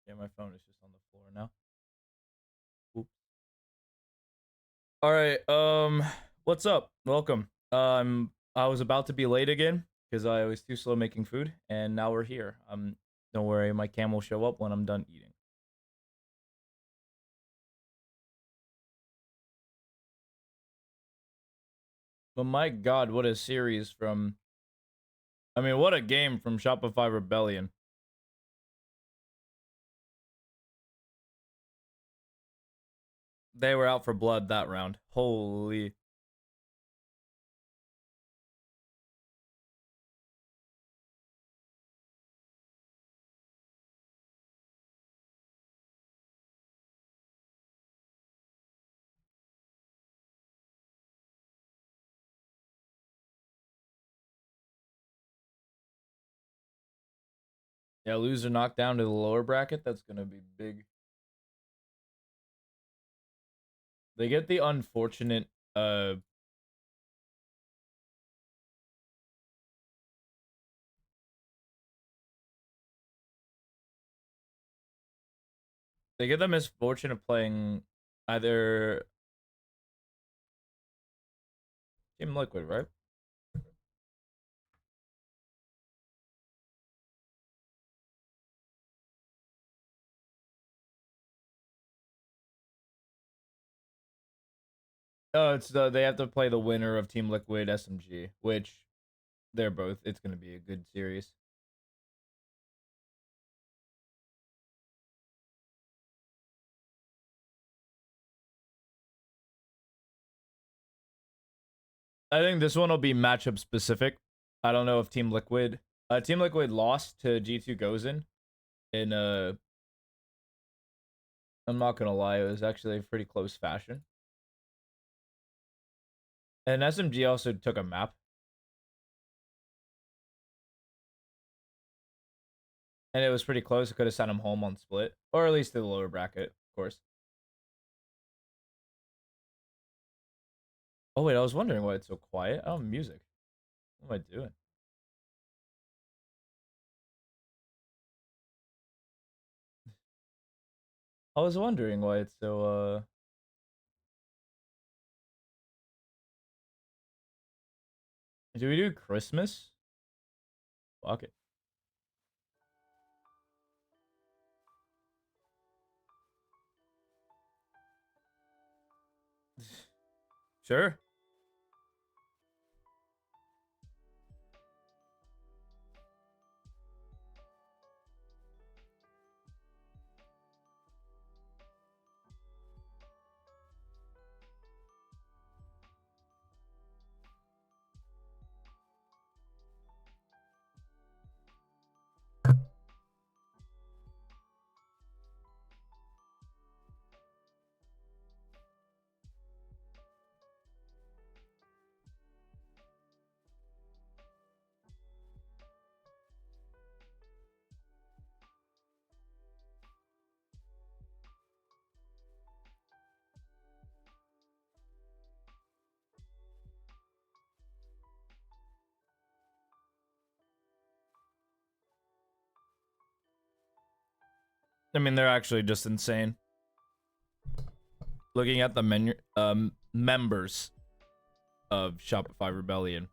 Yeah, my phone is just on the floor now. Oops. All right. What's up? Welcome. I was about to be late again because I was too slow making food, and now we're here. Don't worry, my cam will show up when I'm done eating. But my God, what a series from. I mean, what a game from Shopify Rebellion. They were out for blood that round. Holy. Yeah, loser knocked down to the lower bracket. That's gonna be big. They get the unfortunate they get the misfortune of playing either Team Liquid, right? Oh, it's they have to play the winner of Team Liquid SMG, which they're both. It's gonna be a good series. I think this one will be matchup specific. I don't know if Team Liquid lost to G2 Gozen in I'm not gonna lie, it was actually a pretty close fashion. And SMG also took a map. And it was pretty close. It could have sent him home on split. Or at least to the lower bracket, of course. Oh wait, I was wondering why it's so quiet. Oh, music. What am I doing? I was wondering why it's so do we do Christmas? Fuck it. Sure. I mean, they're actually just insane. Looking at the menu, members of Shopify Rebellion,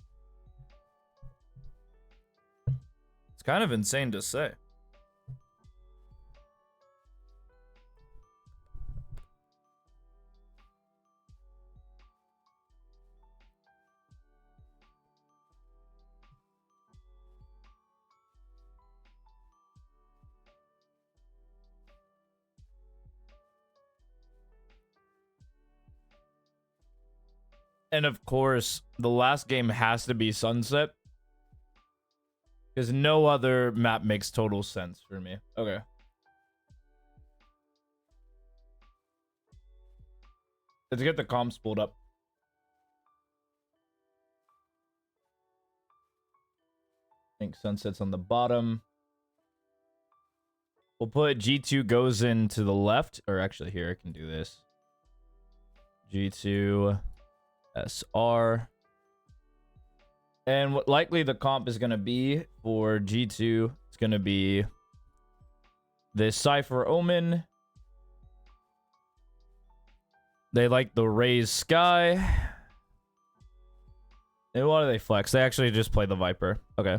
it's kind of insane to say. And of course, the last game has to be Sunset. Because no other map makes total sense for me. Okay. Let's get the comps pulled up. I think Sunset's on the bottom. We'll put G2 Gozen to the left. Or actually, here, I can do this. G2 SR. And what likely the comp is going to be for G2, it's going to be this Cypher Omen. They like the Raze Sky. And what do they flex? They actually just play the Viper. Okay.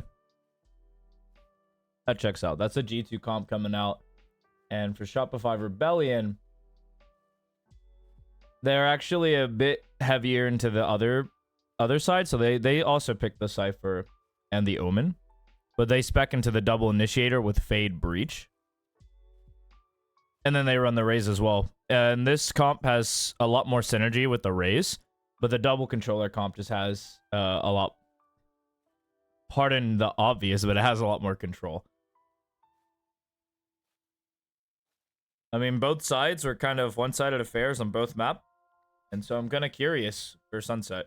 That checks out. That's a G2 comp coming out. And for Shopify Rebellion, they're actually a bit heavier into the other side. So they also pick the Cypher and the Omen. But they spec into the double initiator with Fade Breach. And then they run the Raze as well. And this comp has a lot more synergy with the Raze. But the double controller comp just has a lot... Pardon the obvious, but it has a lot more control. I mean, both sides were kind of one-sided affairs on both map. And so I'm kind of curious for Sunset.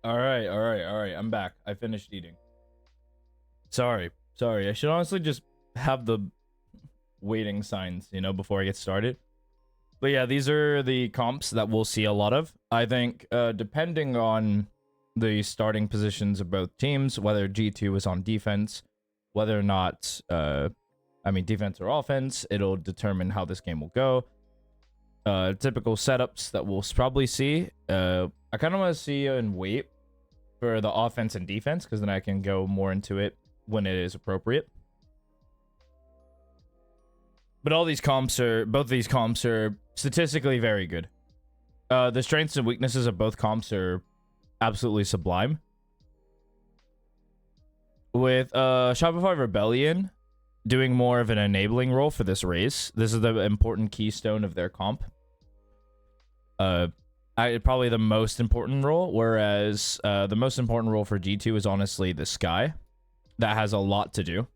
All right, all right, all right. I'm back. I finished eating. Sorry, sorry. I should honestly just have the waiting signs, you know, before I get started. But yeah, these are the comps that we'll see a lot of. I think, depending on the starting positions of both teams, whether G2 is on defense, whether or not, defense or offense, it'll determine how this game will go. Typical setups that we'll probably see. I kind of want to see and wait for the offense and defense, because then I can go more into it when it is appropriate. But both these comps are statistically very good. The strengths and weaknesses of both comps are absolutely sublime. With Shopify Rebellion doing more of an enabling role for this race, this is the important keystone of their comp. Probably the most important role, whereas the most important role for G2 is honestly the Sky. That has a lot to do.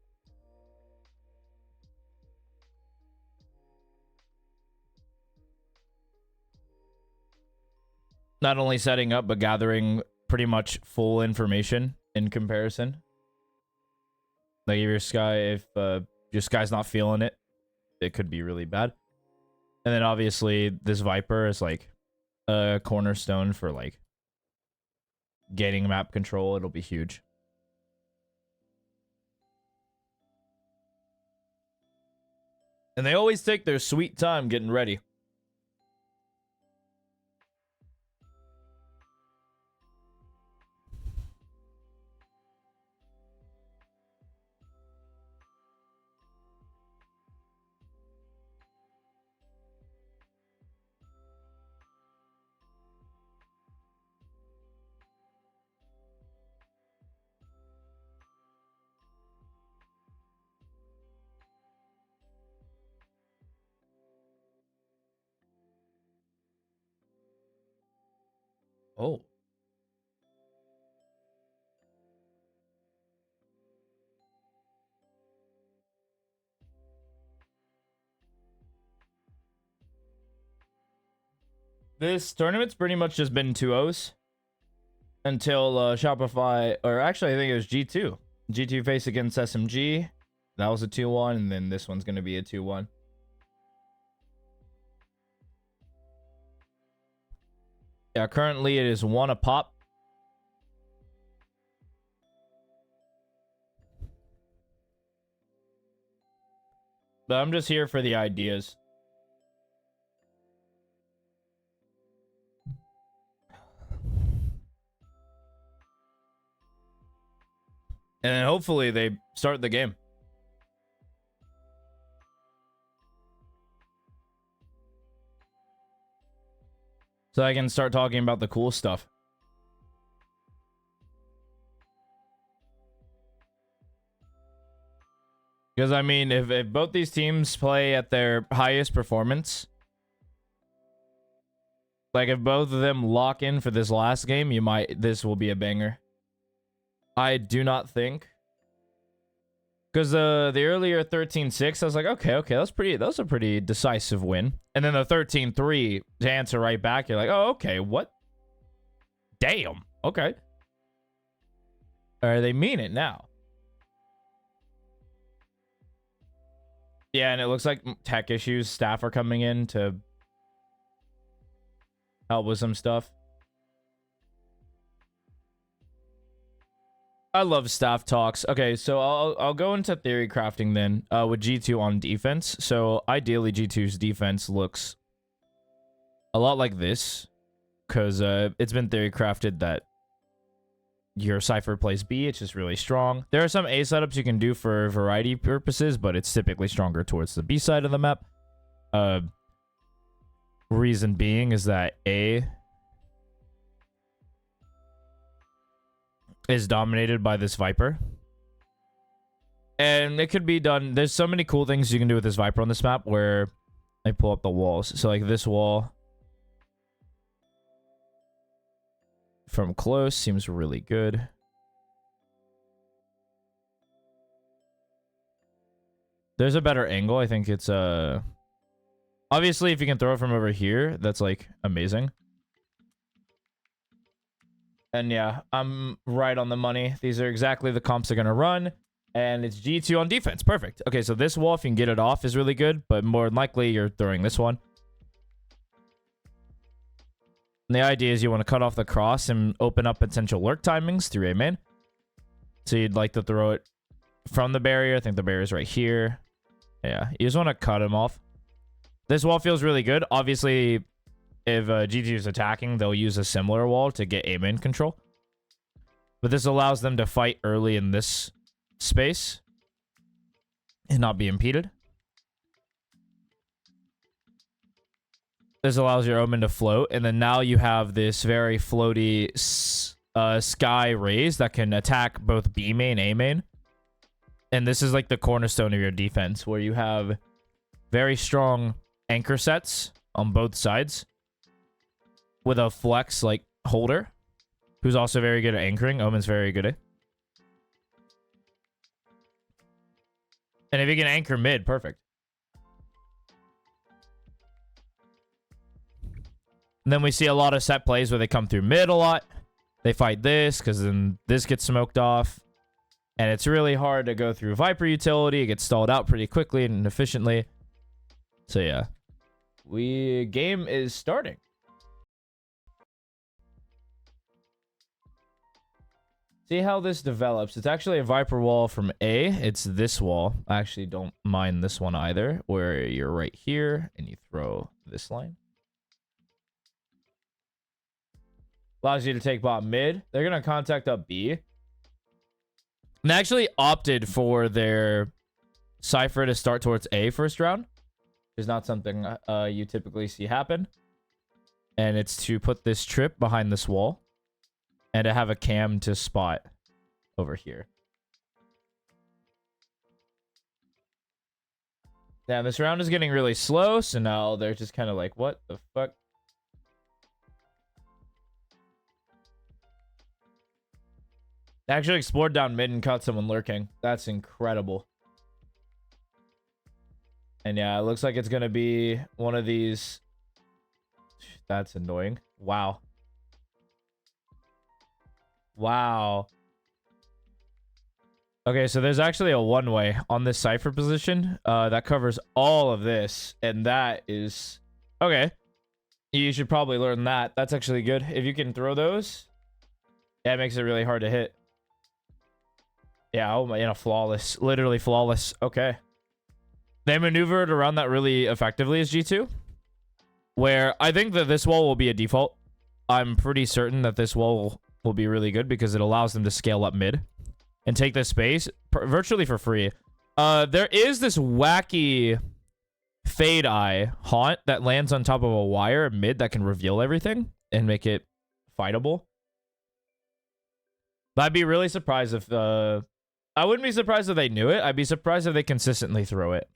Not only setting up, but gathering pretty much full information in comparison. Like if your Sky's not feeling it, it could be really bad. And then obviously this Viper is like a cornerstone for like getting map control. It'll be huge. And they always take their sweet time getting ready. Oh. This tournament's pretty much just been 2-0s until Shopify, or actually I think it was G2. G2 faced against SMG. That was a 2-1, and then this one's going to be a 2-1. Yeah, currently it is 1 a pop. But I'm just here for the ideas. And then hopefully they start the game. So I can start talking about the cool stuff. Because, I mean, if both these teams play at their highest performance, like if both of them lock in for this last game, this will be a banger. I do not think. Because the earlier 13-6, I was like, okay, that was a pretty decisive win. And then the 13-3 to answer right back, you're like, oh, okay, what? Damn. Okay. Or they mean it now. Yeah, and it looks like tech issues. Staff are coming in to help with some stuff. I love staff talks. Okay, so I'll go into theory crafting then with G2 on defense. So ideally G2's defense looks a lot like this, because it's been theory crafted that your Cypher plays B. It's just really strong. There are some A setups you can do for variety purposes, but it's typically stronger towards the B side of the map. Reason being is that A is dominated by this Viper. And it could be done. There's so many cool things you can do with this Viper on this map where I pull up the walls. So like this wall from close seems really good. There's a better angle. I think it's obviously if you can throw it from over here, that's like amazing. And yeah, I'm right on the money. These are exactly the comps they're going to run. And it's G2 on defense. Perfect. Okay, so this wall, if you can get it off, is really good. But more than likely, you're throwing this one. And the idea is you want to cut off the cross and open up potential lurk timings through A main. So you'd like to throw it from the barrier. I think the barrier's right here. Yeah, you just want to cut him off. This wall feels really good. Obviously, if G2 is attacking, they'll use a similar wall to get A main control. But this allows them to fight early in this space and not be impeded. This allows your Omen to float, and then now you have this very floaty Skye Raze that can attack both B main, A main. And this is like the cornerstone of your defense, where you have very strong anchor sets on both sides with a flex like holder, who's also very good at anchoring. Omen's very good at. And if you can anchor mid, perfect. And then we see a lot of set plays where they come through mid a lot. They fight this, because then this gets smoked off. And it's really hard to go through Viper utility. It gets stalled out pretty quickly and efficiently. So yeah. Game is starting. See how this develops. It's actually a Viper wall from A. It's this wall. I actually don't mind this one either, where you're right here and you throw this line. Allows you to take bot mid. They're going to contact up B. And they actually opted for their Cypher to start towards A first round. Which is not something you typically see happen. And it's to put this trip behind this wall. And to have a cam to spot over here. Now, this round is getting really slow. So now they're just kind of like, what the fuck? Actually explored down mid and caught someone lurking. That's incredible. And yeah, it looks like it's going to be one of these. That's annoying. Wow. Wow. Okay, so there's actually a one-way on this Cypher position that covers all of this. And that is... Okay. You should probably learn that. That's actually good. If you can throw those, yeah, it makes it really hard to hit. Yeah, oh my, you know, flawless. Literally flawless. Okay. They maneuvered around that really effectively as G2. Where I think that this wall will be a default. I'm pretty certain that this wall will be really good because it allows them to scale up mid and take this space virtually for free. There is this wacky Fade Eye haunt that lands on top of a wire mid that can reveal everything and make it fightable. But I'd be really surprised if... I wouldn't be surprised if they knew it. I'd be surprised if they consistently throw it.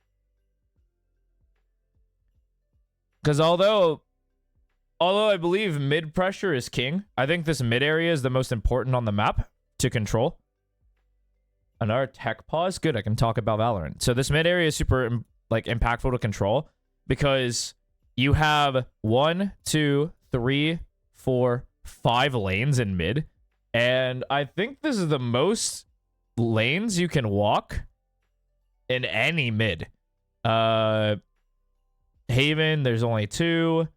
Because although I believe mid pressure is king, I think this mid area is the most important on the map to control. Another tech pause. Good, I can talk about Valorant. So this mid area is super impactful to control because you have 1, 2, 3, 4, 5 lanes in mid. And I think this is the most lanes you can walk in any mid. Haven, there's only 2.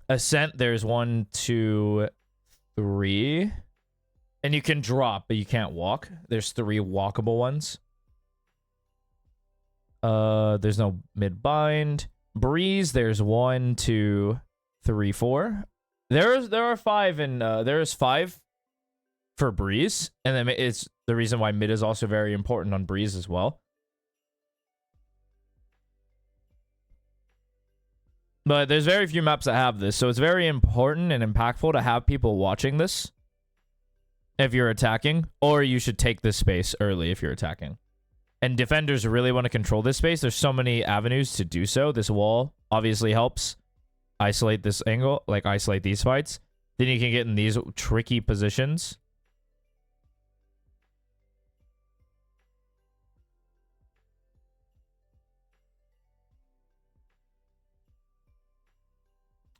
Ascent, there's 1, 2, 3. And you can drop, but you can't walk. There's 3 walkable ones. There's no mid bind. Breeze, there's 1, 2, 3, 4. There are 5 and there's 5 for Breeze, and then it's the reason why mid is also very important on Breeze as well. But there's very few maps that have this, so it's very important and impactful to have people watching this if you're attacking, or you should take this space early if you're attacking. And defenders really want to control this space. There's so many avenues to do so. This wall obviously helps isolate this angle, like isolate these fights. Then you can get in these tricky positions.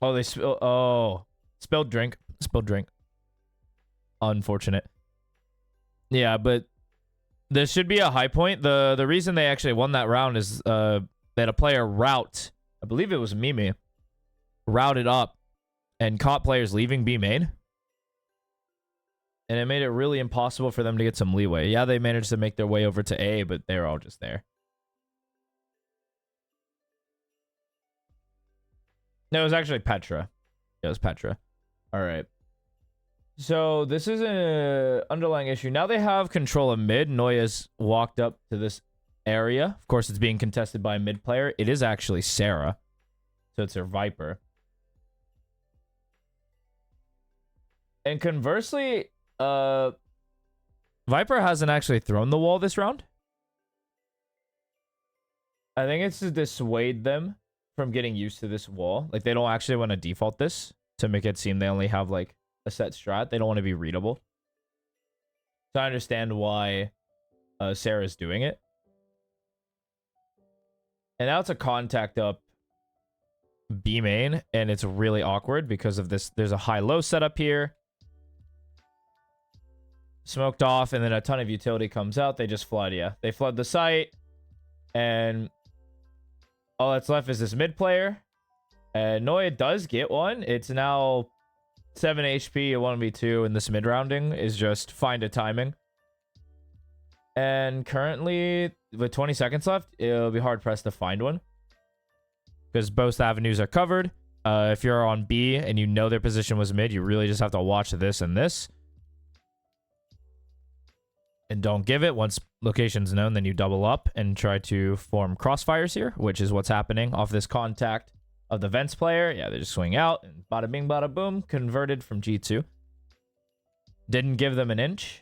Oh, they spill. Oh, spilled drink. Spilled drink. unfortunate. Yeah, but there should be a high point. The reason they actually won that round is that a player route, I believe it was Mimi, routed up and caught players leaving B main. And it made it really impossible for them to get some leeway. Yeah, they managed to make their way over to A, but they're all just there. No, it was actually Petra. It was Petra. All right. So this is an underlying issue. Now they have control of mid. Noya's walked up to this area. Of course, it's being contested by a mid player. It is actually Sarah. So it's her Viper. And conversely, Viper hasn't actually thrown the wall this round. I think it's to dissuade them from getting used to this wall. Like, they don't actually want to default this to make it seem they only have, like, a set strat. They don't want to be readable. So I understand why Sarah's doing it. And now it's a contact up B main, and it's really awkward because of this. There's a high-low setup here. Smoked off, and then a ton of utility comes out. They just flood, yeah. They flood the site, and all that's left is this mid player. And Noya does get one. It's now 7 HP, a 1v2, and this mid rounding is just find a timing. And currently, with 20 seconds left, it'll be hard-pressed to find one. Because both avenues are covered. If you're on B and you know their position was mid, you really just have to watch this and this. And don't give it. Once location's known, then you double up and try to form crossfires here, which is what's happening off this contact of the Vents player. Yeah, they just swing out, and bada bing, bada boom, converted from G2. Didn't give them an inch.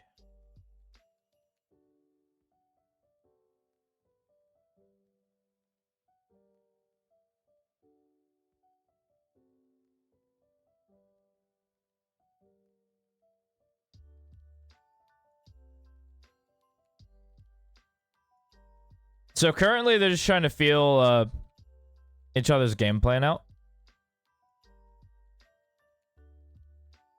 So currently, they're just trying to feel each other's game plan out.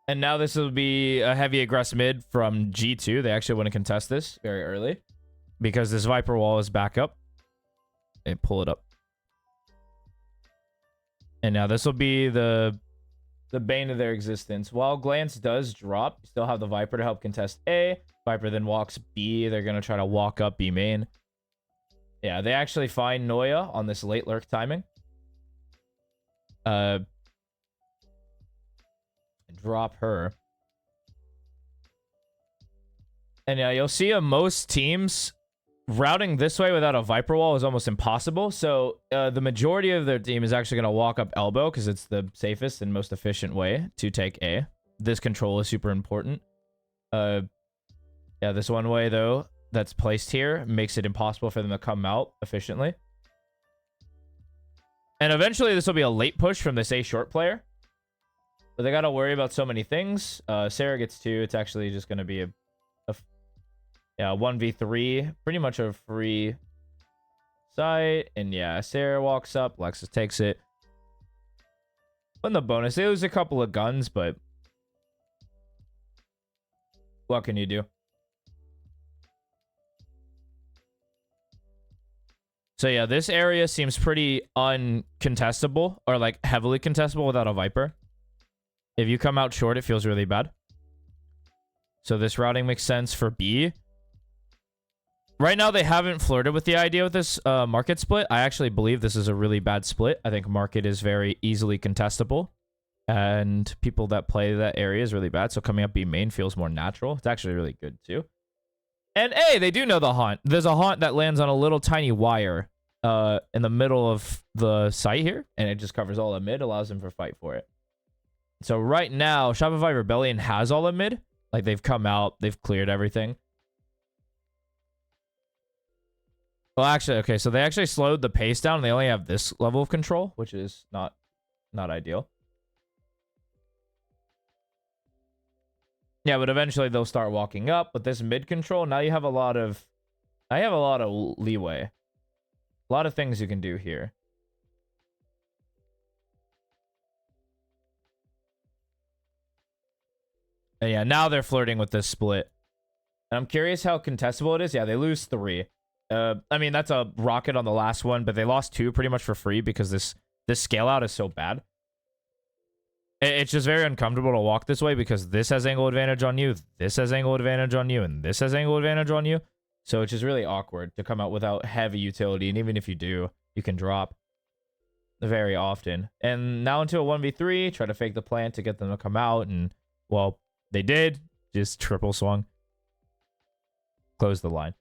And now this will be a heavy aggressive mid from G2. They actually want to contest this very early because this Viper wall is back up. And pull it up. And now this will be the bane of their existence. While Glance does drop, you still have the Viper to help contest A. Viper then walks B. They're going to try to walk up B main. Yeah, they actually find Noya on this late lurk timing. Drop her. And yeah, you'll see most teams routing this way without a Viper wall is almost impossible. So the majority of their team is actually going to walk up elbow because it's the safest and most efficient way to take A. This control is super important. Yeah, this one way, though, that's placed here makes it impossible for them to come out efficiently. And eventually this will be a late push from this A short player. But they got to worry about so many things. Sarah gets 2. It's actually just going to be a 1v3. Pretty much a free site. And yeah, Sarah walks up. Lexus takes it. Win the bonus. It was a couple of guns, but what can you do? So yeah, this area seems pretty uncontestable, or like heavily contestable without a Viper. If you come out short, it feels really bad. So this routing makes sense for B. Right now, they haven't flirted with the idea with this market split. I actually believe this is a really bad split. I think market is very easily contestable. And people that play that area is really bad. So coming up B main feels more natural. It's actually really good too. And A, they do know the haunt. There's a haunt that lands on a little tiny wire in the middle of the site here. And it just covers all the mid, allows them for fight for it. So right now, Shopify Rebellion has all the mid. Like, they've come out. They've cleared everything. Well, actually, okay. So they actually slowed the pace down. And they only have this level of control, which is not ideal. Yeah, but eventually they'll start walking up. But this mid control, now you have a lot of leeway. A lot of things you can do here. And yeah, now they're flirting with this split. And I'm curious how contestable it is. Yeah, they lose 3. I mean, that's a rocket on the last one, but they lost 2 pretty much for free because this scale out is so bad. It's just very uncomfortable to walk this way because this has angle advantage on you, this has angle advantage on you, and this has angle advantage on you. So it's just really awkward to come out without heavy utility. And even if you do, you can drop very often. And now into a 1v3, try to fake the plant to get them to come out. And, well, they did. Just triple swung. Close the line.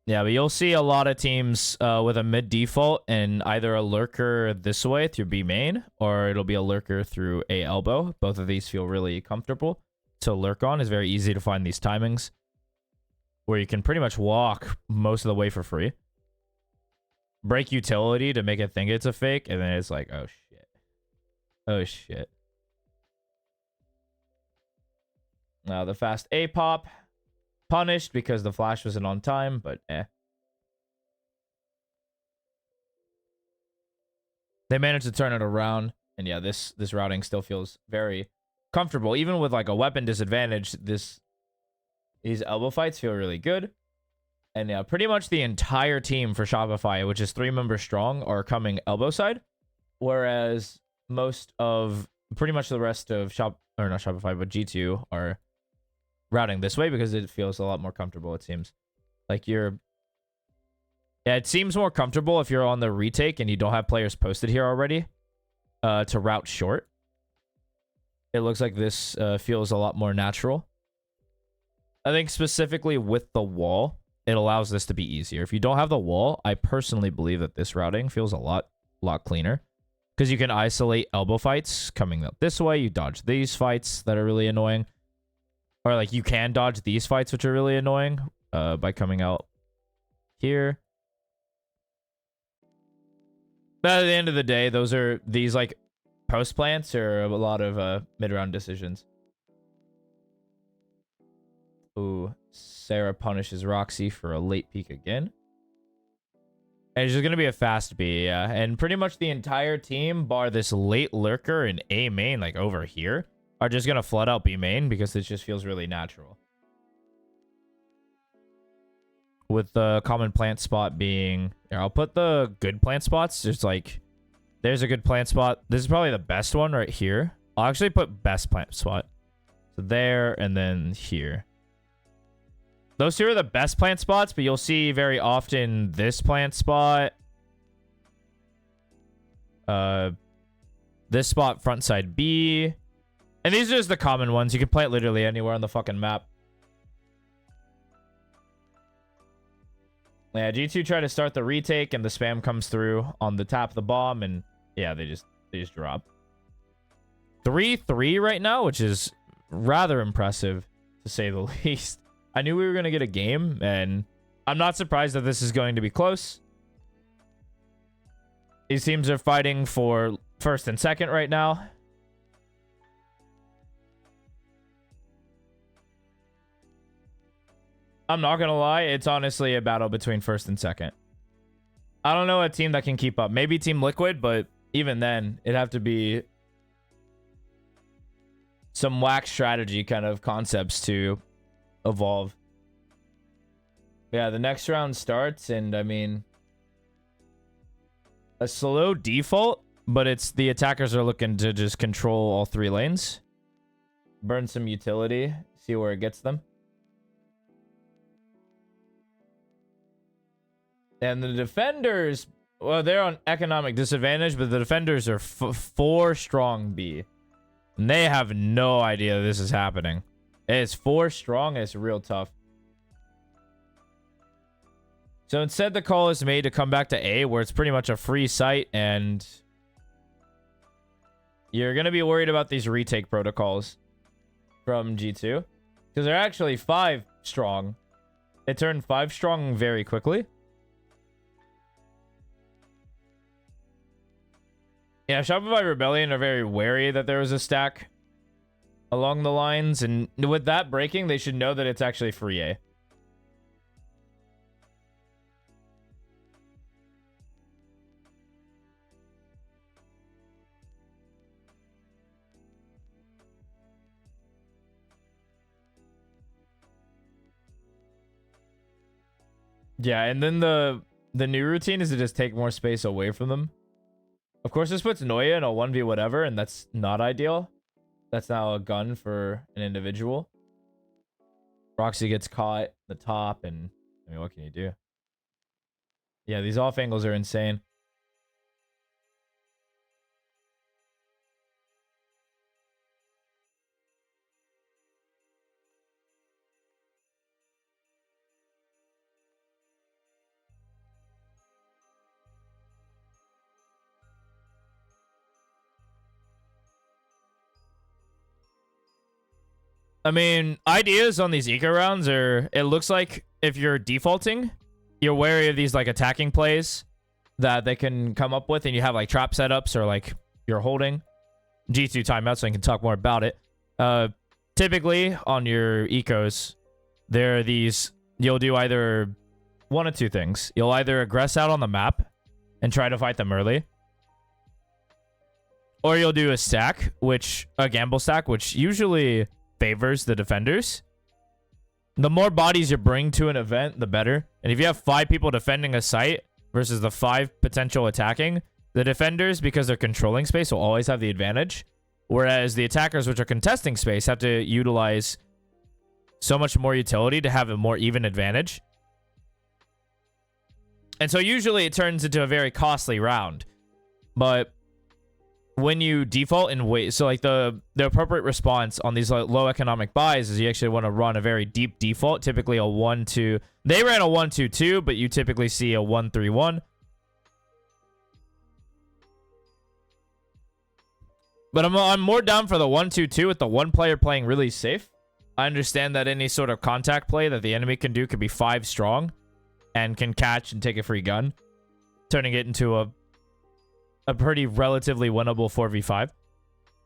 Yeah, but you'll see a lot of teams with a mid default and either a lurker this way through B main, or it'll be a lurker through A elbow. Both of these feel really comfortable to lurk on. It's very easy to find these timings where you can pretty much walk most of the way for free. Break utility to make it think it's a fake, and then it's like, oh shit. Oh shit. Now the fast A pop. Punished because the flash wasn't on time, but eh. They managed to turn it around, and yeah, this routing still feels very comfortable. Even with like a weapon disadvantage, these elbow fights feel really good. And yeah, pretty much the entire team for Shopify, which is 3 members strong, are coming elbow side, whereas most of pretty much the rest of not Shopify, but G2 are routing this way because it feels a lot more comfortable. It seems like it seems more comfortable if you're on the retake and you don't have players posted here already to route short. It looks like this feels a lot more natural. I think specifically with the wall, it allows this to be easier. If you don't have the wall, I personally believe that this routing feels a lot cleaner because you can isolate elbow fights coming up this way. You dodge these fights that are really annoying. Or, like, you can dodge these fights, which are really annoying, by coming out here. But at the end of the day, these, like, post plants are a lot of mid-round decisions. Ooh, Sarah punishes Roxy for a late peek again. And it's just going to be a fast B, yeah. And pretty much the entire team, bar this late lurker in A main, like, over here, are just going to flood out B main because it just feels really natural. With the common plant spot being... Here, I'll put the good plant spots. Just like... There's a good plant spot. This is probably the best one right here. I'll actually put best plant spot. So there and then here. Those 2 are the best plant spots, but you'll see very often this plant spot. This spot, front side B. And these are just the common ones. You can plant literally anywhere on the fucking map. Yeah, G2 try to start the retake, and the spam comes through on the top of the bomb, and yeah, they just drop. 3-3 right now, which is rather impressive, to say the least. I knew we were going to get a game, and I'm not surprised that this is going to be close. These teams are fighting for first and second right now. I'm not going to lie. It's honestly a battle between first and second. I don't know a team that can keep up. Maybe Team Liquid, but even then, it'd have to be some whack strategy kind of concepts to evolve. Yeah, the next round starts, and I mean, a slow default, but it's the attackers are looking to just control all 3 lanes. Burn some utility, see where it gets them. And the defenders, well, they're on economic disadvantage, but the defenders are 4 strong B. And they have no idea this is happening. It's 4 strong, and it's real tough. So instead, the call is made to come back to A, where it's pretty much a free site, and you're going to be worried about these retake protocols from G2. Because they're actually 5 strong. They turned 5 strong very quickly. Yeah, Shopify Rebellion are very wary that there was a stack along the lines, and with that breaking, they should know that it's actually free A. Yeah, and then the new routine is to just take more space away from them. Of course, this puts Noya in a 1v whatever, and that's not ideal. That's now a gun for an individual. Roxy gets caught at the top, and I mean, what can you do? Yeah, these off angles are insane. I mean, ideas on these eco rounds are, it looks like if you're defaulting, you're wary of these like attacking plays that they can come up with, and you have like trap setups or like you're holding G2 timeout, so I can talk more about it. Typically on your ecos, there are these, you'll do either one of two things. You'll either aggress out on the map and try to fight them early, or you'll do a stack, a gamble stack, which usually favors the defenders. The more bodies you bring to an event, the better. And if you have 5 people defending a site versus the 5 potential attacking, the defenders, because they're controlling space, will always have the advantage. Whereas the attackers, which are contesting space, have to utilize so much more utility to have a more even advantage. And so usually it turns into a very costly round. But when you default in ways, so like the appropriate response on these low economic buys is you actually want to run a very deep default, typically a 1-2. They ran a 1-2-2, but you typically see a 1-3-1. But I'm more down for the 1-2-2 with the one player playing really safe. I understand that any sort of contact play that the enemy can do could be 5 strong and can catch and take a free gun, turning it into a pretty relatively winnable 4v5.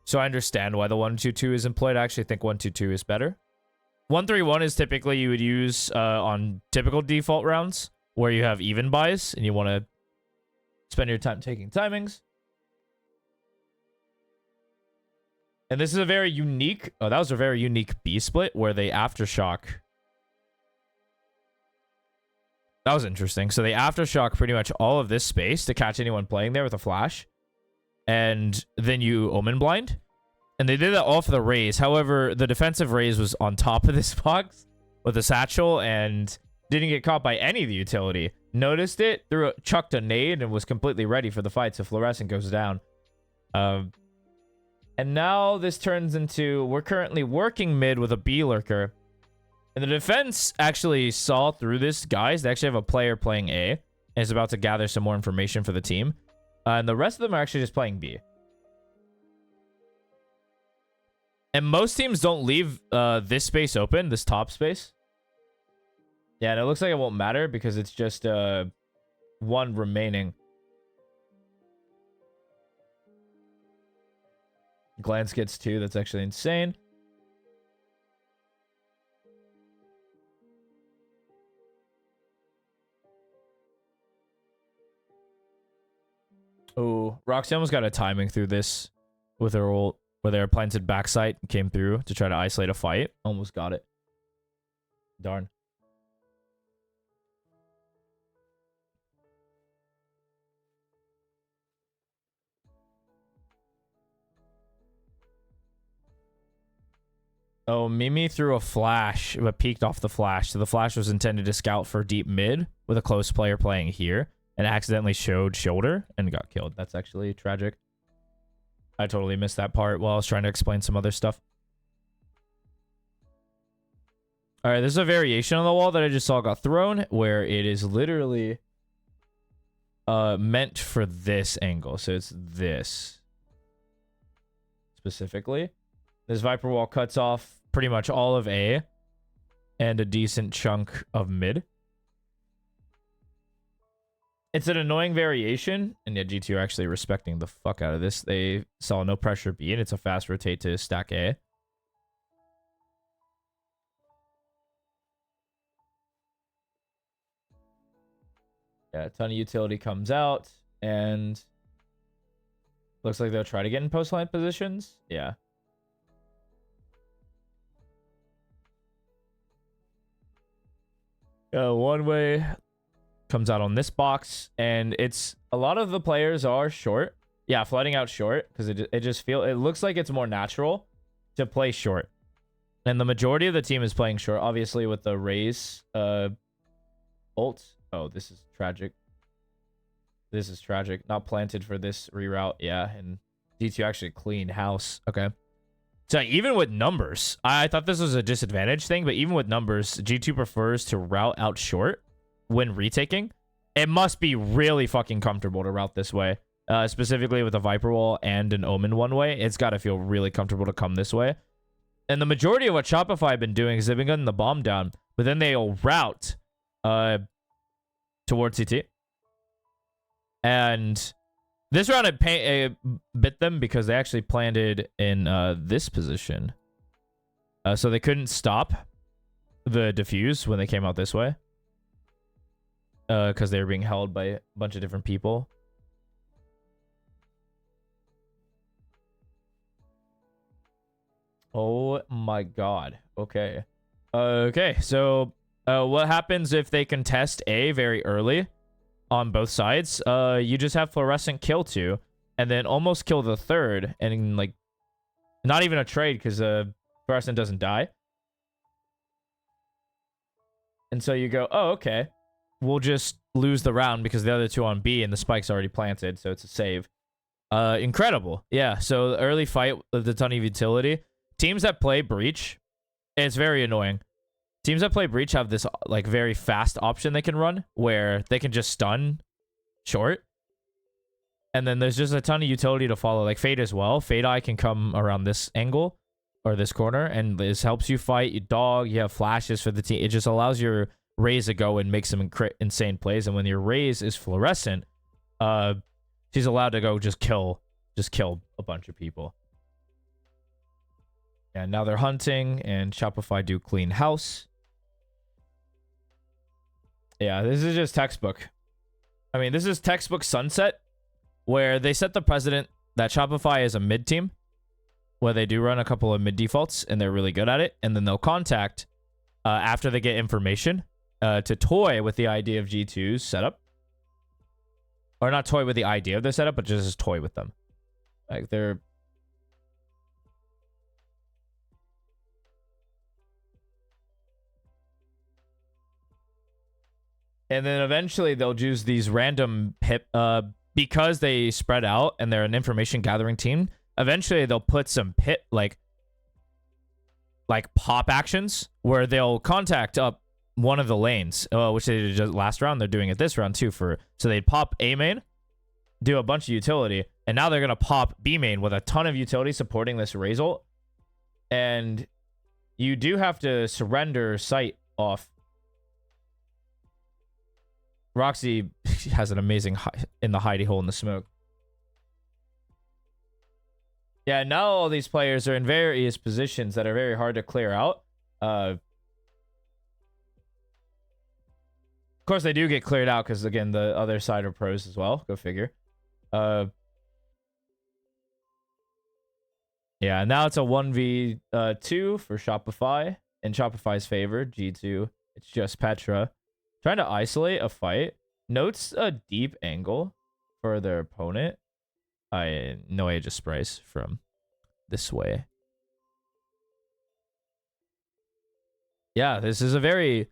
So I understand why the 1-2-2 is employed. I actually think 1-2-2 is better. 1-3-1 is typically you would use on typical default rounds where you have even buys and you want to spend your time taking timings. And this is a very unique, that was a very unique B split where they aftershock. That was interesting. So they aftershock pretty much all of this space to catch anyone playing there with a flash. And then you Omen blind. And they did that all for the Raze. However, the defensive Raze was on top of this box with a satchel and didn't get caught by any of the utility. Noticed it, chucked a nade, and was completely ready for the fight. So Fluorescent goes down. And now this turns into, we're currently working mid with a B lurker. And the defense actually saw through this, guys. They actually have a player playing A and is about to gather some more information for the team. And the rest of them are actually just playing B. And most teams don't leave this space open, this top space. Yeah, and it looks like it won't matter because it's just 1 remaining. Glance gets 2. That's actually insane. Oh, Roxy almost got a timing through this with her ult, where their planted backside came through to try to isolate a fight. Almost got it. Darn. Oh, Mimi threw a flash, but peeked off the flash. So the flash was intended to scout for deep mid with a close player playing here, and accidentally showed shoulder and got killed. That's actually tragic. I totally missed that part while I was trying to explain some other stuff. All right, there's a variation on the wall that I just saw got thrown where it is literally meant for this angle. So it's this specifically. This Viper wall cuts off pretty much all of A and a decent chunk of mid. It's an annoying variation, and yet G2 are actually respecting the fuck out of this. They saw no pressure B, and it's a fast rotate to stack A. Yeah, a ton of utility comes out, and looks like they'll try to get in post-line positions. Yeah. One way comes out on this box, and it's a lot of the players are short. Yeah, flooding out short because it looks like it's more natural to play short. And the majority of the team is playing short, obviously with the Raze ult. Oh, this is tragic. This is tragic. Not planted for this reroute. Yeah, and G2 actually clean house. Okay. So even with numbers, I thought this was a disadvantage thing, but even with numbers, G2 prefers to route out short when retaking. It must be really fucking comfortable to route this way. Specifically with a Viper Wall and an Omen one way. It's got to feel really comfortable to come this way. And the majority of what Shopify have been doing is they've been getting the bomb down, but then they'll route towards CT. And this round it bit them because they actually planted in this position. So they couldn't stop the defuse when they came out this way. Because they were being held by a bunch of different people. Oh my god. Okay. Okay, so what happens if they contest A very early on both sides? You just have Fluorescent kill 2 and then almost kill the third, and like not even a trade because Fluorescent doesn't die. And so you go, oh, okay. We'll just lose the round because the other two on B and the spike's already planted, so it's a save. Incredible. Yeah, so the early fight with a ton of utility. Teams that play Breach, it's very annoying. Teams that play Breach have this like very fast option they can run where they can just stun short. And then there's just a ton of utility to follow, like Fade as well. Fade Eye can come around this angle or this corner, and this helps you fight. You dog, you have flashes for the team. It just allows your Raze to go and make some insane plays. And when your Raze is Fluorescent, she's allowed to go just kill a bunch of people. Yeah, now they're hunting, and Shopify do clean house. Yeah, this is just textbook. I mean, this is textbook Sunset, where they set the precedent that Shopify is a mid team, where they do run a couple of mid defaults, and they're really good at it. And then they'll contact, after they get information, to toy with the idea of G2's setup. Or not toy with the idea of their setup, but just toy with them. Like, they're... And then eventually they'll use these random pip, because they spread out and they're an information gathering team. Eventually they'll put some pit, like pop actions where they'll contact up one of the lanes, which they did just last round. They're doing it this round too. So they'd pop A main, do a bunch of utility, and now they're gonna pop B main with a ton of utility supporting this Raze ult. And you do have to surrender sight off. Roxy has an amazing in the hidey hole in the smoke. Yeah, now all these players are in various positions that are very hard to clear out. Of course, they do get cleared out because, again, the other side are pros as well. Go figure. Yeah, now it's a 1v2 for Shopify. In Shopify's favor, G2. It's just Petra. Trying to isolate a fight. Notes a deep angle for their opponent. No way, just sprays from this way. Yeah, this is a very...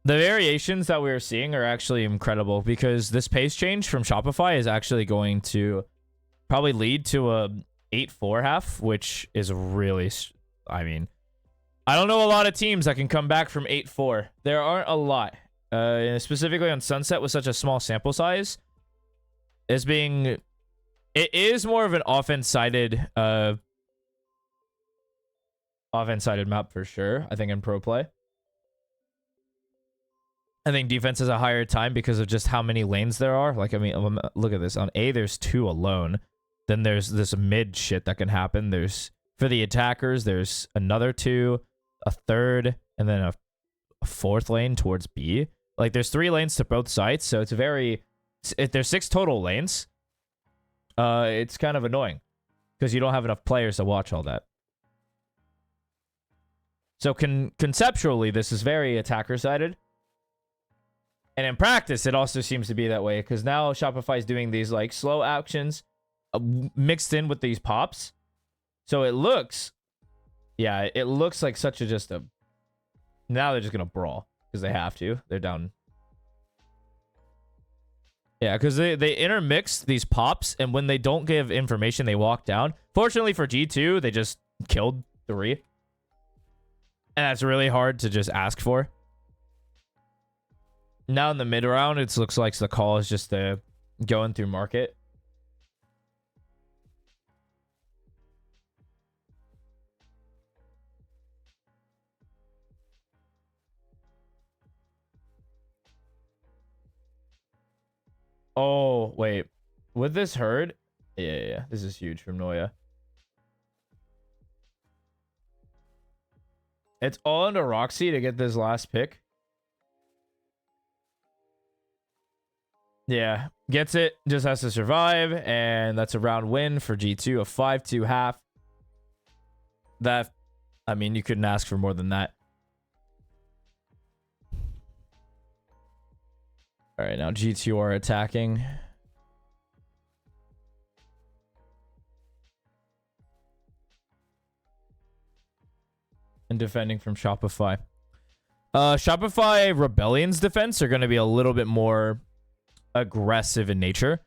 The variations that we're seeing are actually incredible because this pace change from Shopify is actually going to probably lead to a 8-4 half, which is really... I mean, I don't know a lot of teams that can come back from 8-4. There aren't a lot. Specifically on Sunset with such a small sample size, it is more of an offense-sided map for sure. I think in pro play, I think defense has a higher time because of just how many lanes there are. Like, I mean, look at this. On A, there's 2 alone. Then there's this mid shit that can happen. There's, for the attackers, there's another 2, a third, and then a 4th lane towards B. Like, there's 3 lanes to both sides, so it's there's 6 total lanes. It's kind of annoying because you don't have enough players to watch all that. So conceptually, this is very attacker-sided. And in practice, it also seems to be that way because now Shopify is doing these like slow actions mixed in with these pops. So it looks, yeah, it looks like such a just a. Now they're just gonna brawl because they have to. They're down. Yeah, because they intermix these pops, and when they don't give information, they walk down. Fortunately for G2, they just killed 3. And that's really hard to just ask for. Now in the mid round, it looks like the call is just going through market. Oh, wait. With this herd? Yeah. This is huge from Noya. It's all into Roxy to get this last pick. Yeah. Gets it. Just has to survive. And that's a round win for G2. A 5-2 half. That, I mean, you couldn't ask for more than that. All right, now G2 are attacking. And defending from Shopify. Shopify Rebellion's defense are going to be a little bit more aggressive in nature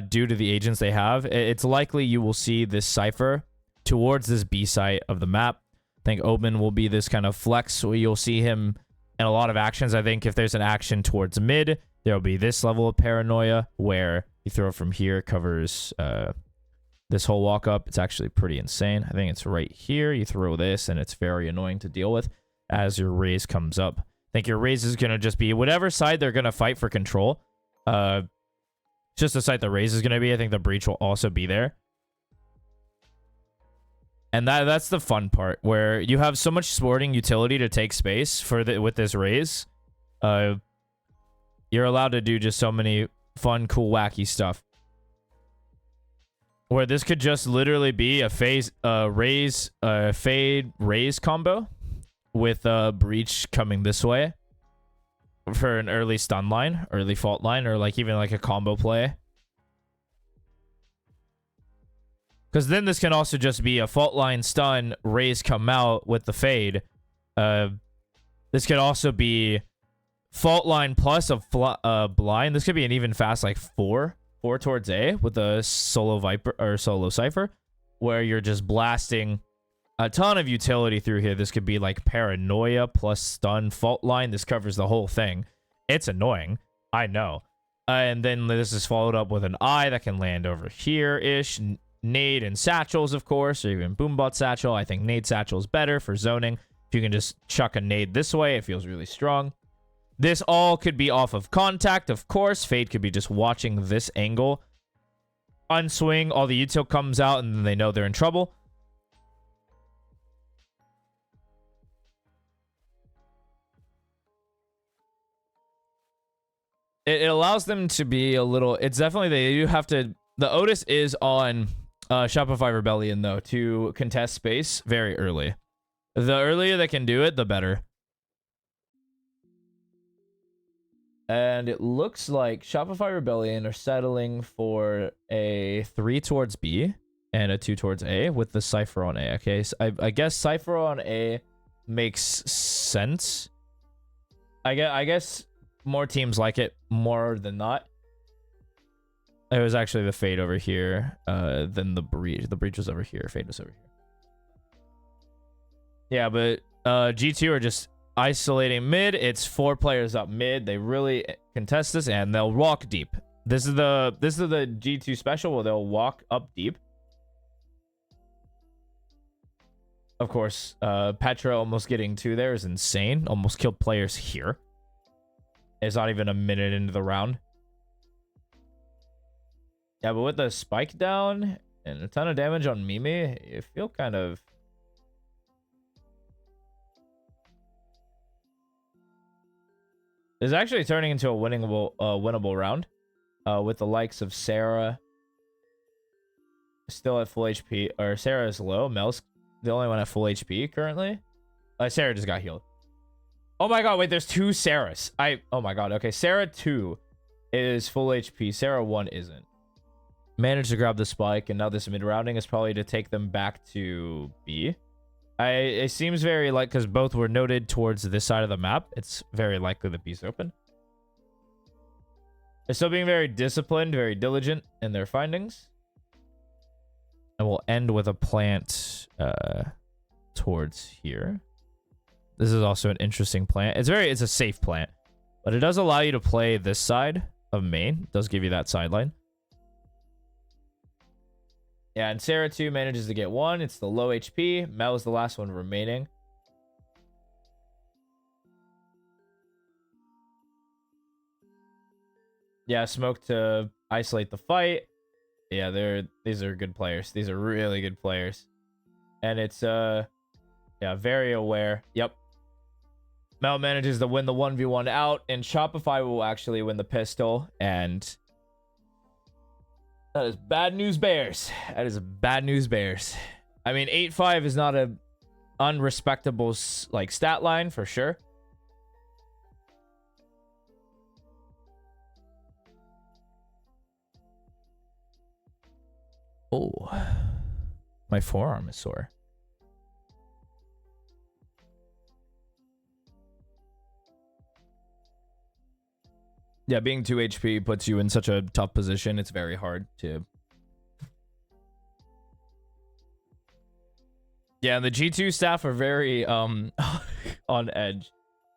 due to the agents they have. It's likely you will see this Cypher towards this B site of the map. I think Omen will be this kind of flex where you'll see him in a lot of actions. I think if there's an action towards mid, there'll be this level of paranoia where you throw it from here, covers this whole walk up. It's actually pretty insane. I think it's right here. You throw this and it's very annoying to deal with as your raise comes up. I think your raise is going to just be whatever side they're going to fight for control. Just the site the raise is going to be. I think the breach will also be there. And that's the fun part where you have so much sporting utility to take space for with this raise. You're allowed to do just so many fun, cool, wacky stuff. Where this could just literally be a fade, raise combo with a breach coming this way for an early stun line, early fault line, or like even like a combo play. Because then this can also just be a fault line stun, raise come out with the fade. This could also be fault line plus a blind. This could be an even fast like 4 towards A with a solo Viper or solo Cypher, where you're just blasting a ton of utility through here. This could be like paranoia plus stun fault line. This covers the whole thing. It's annoying, I know. And then this is followed up with an eye that can land over here-ish. Nade and satchels, of course, or even Boombot satchel. I think nade satchel is better for zoning. If you can just chuck a nade this way, it feels really strong. This all could be off of contact, of course. Fade could be just watching this angle. Unswing, all the util comes out, and then they know they're in trouble. It allows them to be a little... It's definitely... They do have to... The Otis is on Shopify Rebellion, though, to contest space very early. The earlier they can do it, the better. And it looks like Shopify Rebellion are settling for a 3 towards B and a 2 towards A with the Cypher on A. Okay, so I guess Cypher on A makes sense. I guess more teams like it more than not. It was actually the fade over here than the breach. The breach was over here. Fade was over here. Yeah, but G2 are just isolating mid. It's 4 players up mid. They really contest this, and they'll walk deep. This is the G2 special where they'll walk up deep. Of course, Petra almost getting 2 there is insane. Almost killed players here. It's not even a minute into the round. Yeah, but with the spike down and a ton of damage on Mimi, you feel kind of... It's actually turning into a winnable round with the likes of Sarah still at full HP. Or Sarah is low. Mel's the only one at full HP currently. Sarah just got healed. Oh my god, wait, there's 2 Sarahs. Oh my god, okay. Sarah 2 is full HP. Sarah 1 isn't. Managed to grab the spike, and now this mid-routing is probably to take them back to B. It seems very like, because both were noted towards this side of the map, it's very likely that B's open. They're still being very disciplined, very diligent in their findings. And we'll end with a plant towards here. This is also an interesting plant. It's a safe plant, but it does allow you to play this side of main. It does give you that sideline. Yeah, and Sarah 2 manages to get 1. It's the low HP. Mel is the last one remaining. Yeah, smoke to isolate the fight. Yeah, these are good players. These are really good players. And it's yeah, very aware. Yep. Mel manages to win the 1v1 out, and Shopify will actually win the pistol, and that is bad news bears. That is bad news bears. I mean, 8-5 is not a unrespectable like stat line for sure. Oh, my forearm is sore. Yeah, being 2 HP puts you in such a tough position. It's very hard to... Yeah, and the G2 staff are very on edge.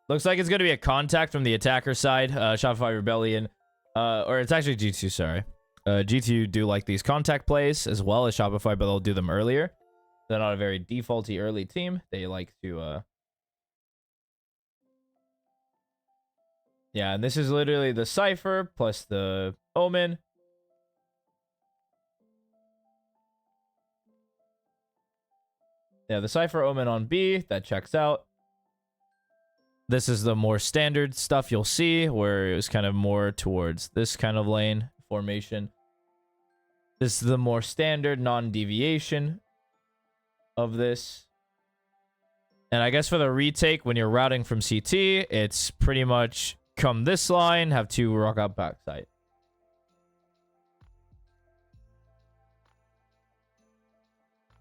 Looks like it's going to be a contact from the attacker side. Shopify Rebellion. Or it's actually G2, sorry. G2 do like these contact plays as well as Shopify, but they'll do them earlier. They're not a very defaulty early team. They like to... Yeah, and this is literally the Cypher plus the Omen. Yeah, the Cypher Omen on B. That checks out. This is the more standard stuff you'll see, where it was kind of more towards this kind of lane formation. This is the more standard non-deviation of this. And I guess for the retake, when you're routing from CT, it's pretty much... come this line, have 2 rock out backside.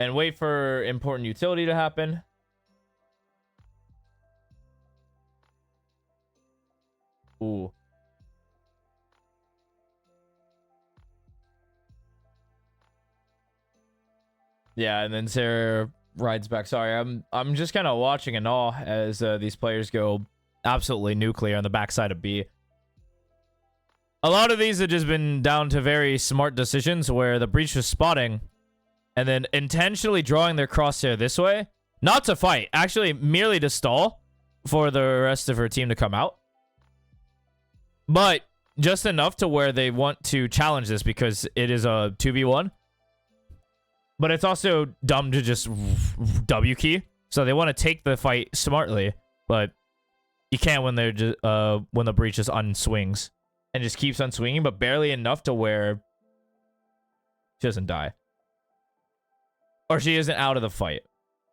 And wait for important utility to happen. Ooh. Yeah, and then Sarah rides back. Sorry, I'm just kind of watching in awe as these players go absolutely nuclear on the backside of B. A lot of these have just been down to very smart decisions where the breach was spotting and then intentionally drawing their crosshair this way. Not to fight, actually merely to stall for the rest of her team to come out. But just enough to where they want to challenge this because it is a 2v1. But it's also dumb to just W key. So they want to take the fight smartly, but you can't when they're just when the breach just unswings and just keeps on swinging, but barely enough to where she doesn't die. Or she isn't out of the fight.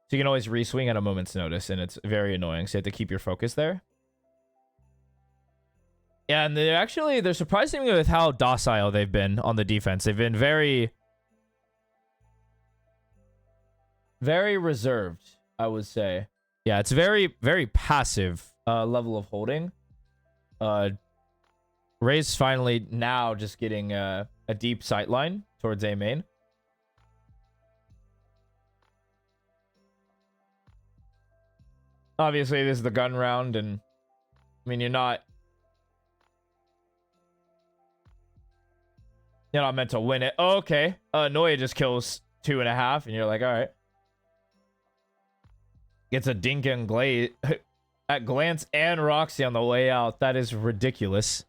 So you can always re-swing at a moment's notice, and it's very annoying. So you have to keep your focus there. Yeah, and they're surprising me with how docile they've been on the defense. They've been very reserved, I would say. Yeah, it's very, very passive level of holding. Ray's finally now just getting a deep sight line towards A main. Obviously, this is the gun round, and I mean, you're not meant to win it. Oh, okay. Noya just kills 2.5, and you're like, all right. Gets a dink and at glance and Roxy on the way out. That is ridiculous.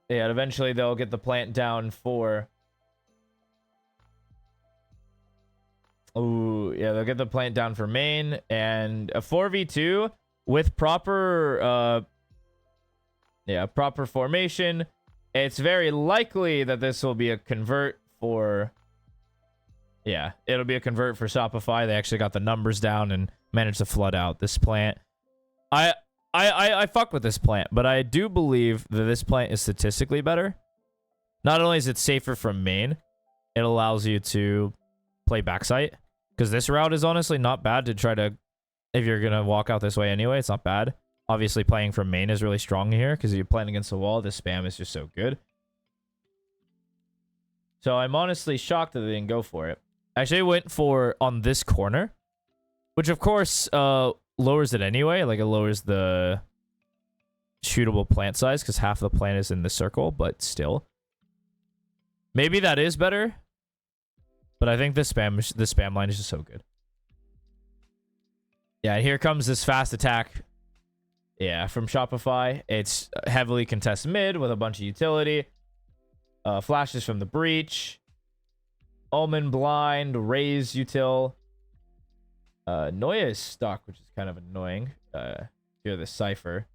Yeah, and eventually they'll get the plant down for... Ooh, yeah, they'll get the plant down for main. And a 4v2 with proper... proper formation. It's very likely that this will be a convert for... Yeah, it'll be a convert for Shopify. They actually got the numbers down and managed to flood out this plant. I fuck with this plant, but I do believe that this plant is statistically better. Not only is it safer from main, it allows you to play backside. Because this route is honestly not bad to try to... If you're going to walk out this way anyway, it's not bad. Obviously, playing from main is really strong here. Because you're playing against the wall, this spam is just so good. So I'm honestly shocked that they didn't go for it. Actually, I went for on this corner. Which, of course, lowers it anyway. Like, it lowers the shootable plant size. Because half the plant is in the circle. But still. Maybe that is better. But I think the spam line is just so good. Yeah, and here comes this fast attack. Yeah, from Shopify. It's heavily contested mid with a bunch of utility. Flashes from the breach. Almond blind. Raise util. Noya is stuck, which is kind of annoying. Here, the Cypher.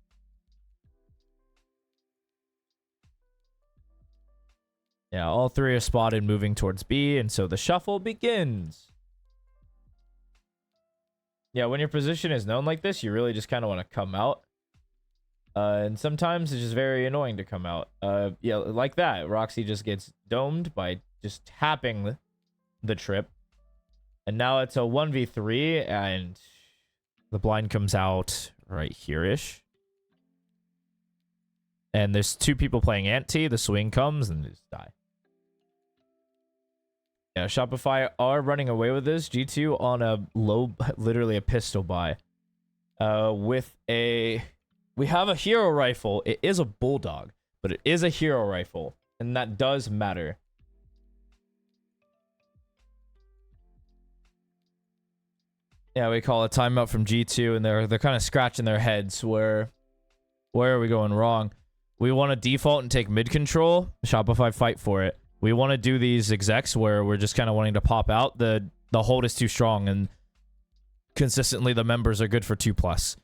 Yeah, all three are spotted moving towards B, and so the shuffle begins. Yeah, when your position is known like this, you really just kind of want to come out. And sometimes it's just very annoying to come out. Yeah, like that. Roxy just gets domed by just tapping the trip. And now it's a 1v3, and the blind comes out right here-ish. And there's two people playing Ant-T. The swing comes, and they just die. Yeah, Shopify are running away with this. G2 on a low, literally a pistol buy. With a... We have a hero rifle. It is a bulldog, but it is a hero rifle. And that does matter. Yeah, we call a timeout from G2, and they're kind of scratching their heads. Where are we going wrong? We want to default and take mid control. Shopify fight for it. We want to do these execs where we're just kind of wanting to pop out. The hold is too strong, and consistently the members are good for 2+.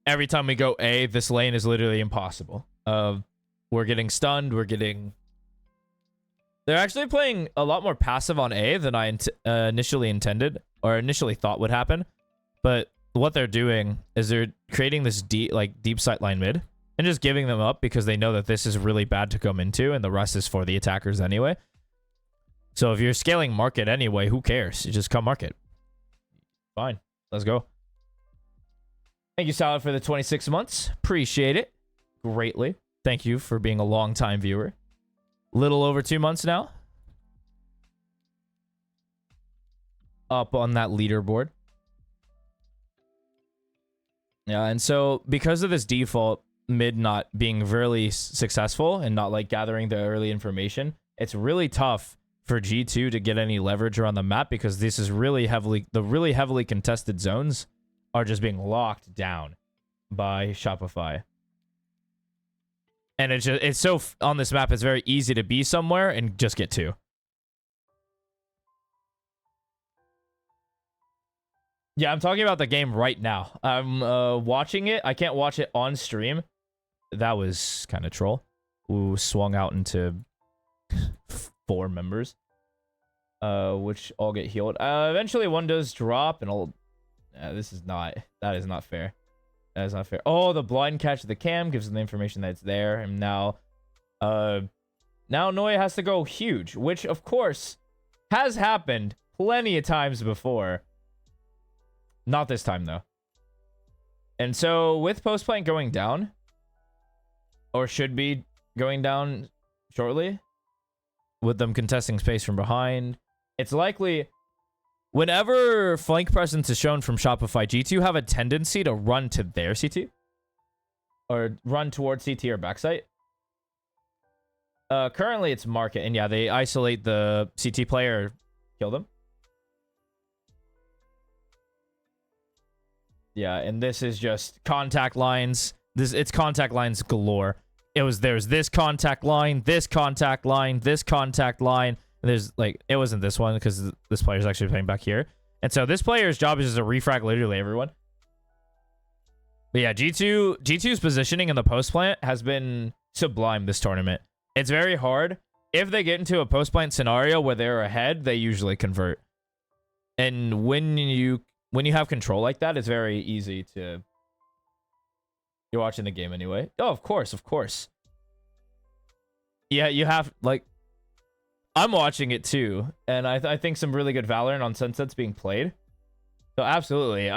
Every time we go A, this lane is literally impossible. We're getting stunned. We're getting... They're actually playing a lot more passive on A than I initially intended, or initially thought would happen. But what they're doing is they're creating this deep sightline mid, and just giving them up because they know that this is really bad to come into, and the rest is for the attackers anyway. So if you're scaling market anyway, who cares? You just come market. Fine. Let's go. Thank you, Salad, for the 26 months. Appreciate it greatly. Thank you for being a long-time viewer. Little over 2 months now. Up on that leaderboard. Yeah, and so because of this default mid not being really successful and not like gathering the early information, it's really tough for G2 to get any leverage around the map because this is really heavily contested zones are just being locked down by Shopify. And it's so on this map, it's very easy to be somewhere and just get two. Yeah, I'm talking about the game right now. I'm watching it. I can't watch it on stream. That was kind of troll. Ooh, swung out into 4 members. Which all get healed. Eventually one does drop and I'll... that is not fair. That is not fair. Oh, the blind catch of the cam gives them the information that it's there. And now Noya has to go huge, which of course has happened plenty of times before. Not this time though. And so with post plant going down, or should be going down shortly, with them contesting space from behind, it's likely whenever flank presence is shown from Shopify, G2 have a tendency to run to their CT. Or run towards CT or backside. Currently it's market, and yeah, they isolate the CT player, kill them. Yeah, and this is just contact lines. It's contact lines galore. There's this contact line, this contact line, this contact line. And there's like, it wasn't this one because this player's actually playing back here. And so this player's job is just to refrag literally everyone. But yeah, G2's positioning in the post plant has been sublime this tournament. It's very hard. If they get into a post plant scenario where they're ahead, they usually convert. And when you have control like that, it's very easy to You're watching the game anyway. Oh, of course, of course. Yeah, you have, like... I'm watching it too, and I think some really good Valorant on Sunset's being played. So absolutely.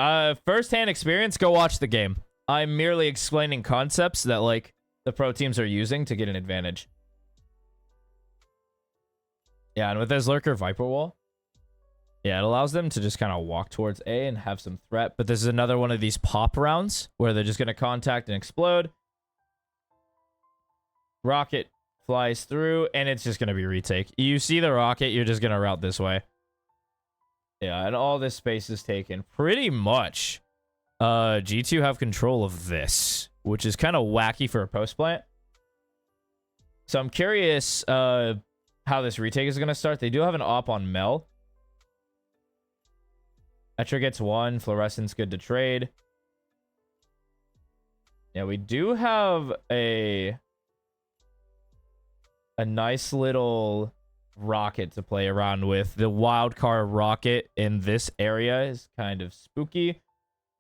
First-hand experience, go watch the game. I'm merely explaining concepts that, like, the pro teams are using to get an advantage. Yeah, and with this Lurker Viper Wall, yeah, it allows them to just kind of walk towards A and have some threat. But this is another one of these pop rounds where they're just going to contact and explode. Rocket flies through, and it's just going to be retake. You see the rocket, you're just going to route this way. Yeah, and all this space is taken. Pretty much, G2 have control of this, which is kind of wacky for a post plant. So I'm curious how this retake is going to start. They do have an op on Mel. Petra gets one. Fluorescent's good to trade. Yeah, we do have a nice little rocket to play around with. The wildcard rocket in this area is kind of spooky.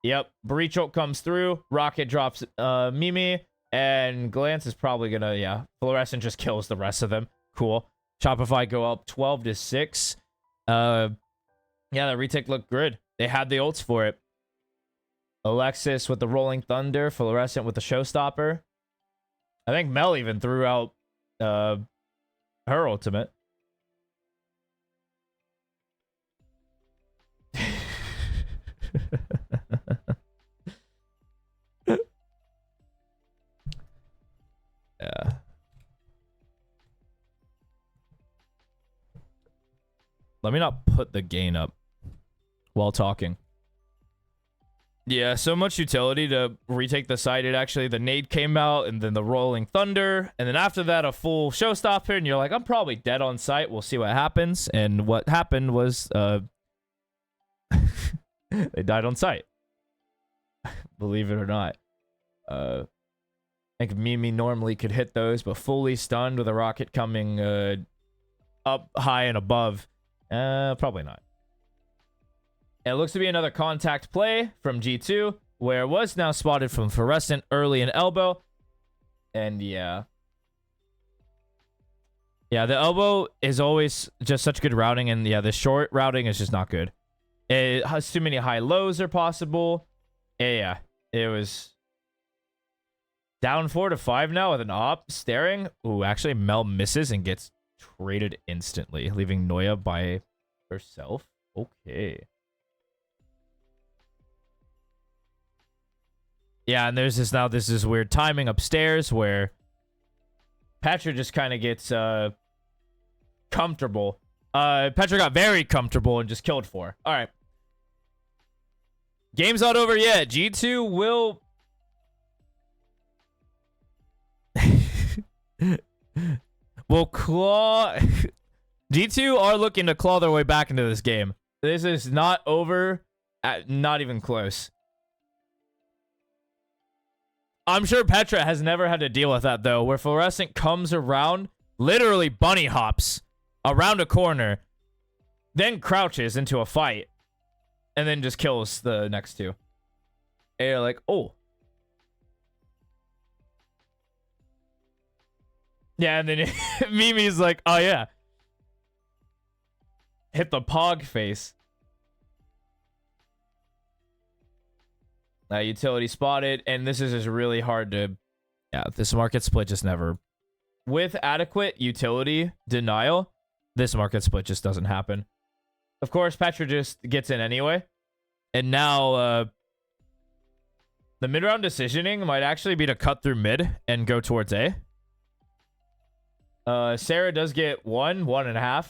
Yep, Breach ult comes through. Rocket drops Mimi. And Glance is probably gonna, yeah. Fluorescent just kills the rest of them. Cool. Shopify go up 12-6. Yeah, the retake looked good. They had the ults for it. Alexis with the Rolling Thunder. Fluorescent with the Showstopper. I think Mel even threw out her ultimate. Yeah. Let me not put the gain up while talking. Yeah, so much utility to retake the site. It actually, the nade came out, and then the Rolling Thunder, and then after that, a full Showstopper, and you're like, I'm probably dead on site. We'll see what happens. And what happened was, they died on site. Believe it or not. I think Mimi normally could hit those, but fully stunned with a rocket coming up high and above. Probably not. It looks to be another contact play from G2, where it was now spotted from Fluorescent early in elbow. And yeah. Yeah, the elbow is always just such good routing, and yeah, the short routing is just not good. It has too many high lows are possible. Yeah, it was down 4-5 now with an op staring. Ooh, actually Mel misses and gets traded instantly, leaving Noya by herself. Okay. Yeah, and there's this weird timing upstairs where Petra just kind of gets comfortable. Petra got very comfortable and just killed 4. All right. Game's not over yet. G2 will claw. G2 are looking to claw their way back into this game. This is not over. Not even close. I'm sure Petra has never had to deal with that, though, where Fluorescent comes around, literally bunny hops around a corner, then crouches into a fight, and then just kills the next two. And you're like, oh. Yeah, and then Mimi's like, oh, yeah. Hit the pog face. Utility spotted, and this is just really hard to... Yeah, this market split just never... With adequate utility denial, this market split just doesn't happen. Of course, Petra just gets in anyway. And now, the mid-round decisioning might actually be to cut through mid and go towards A. Sarah does get 1.5.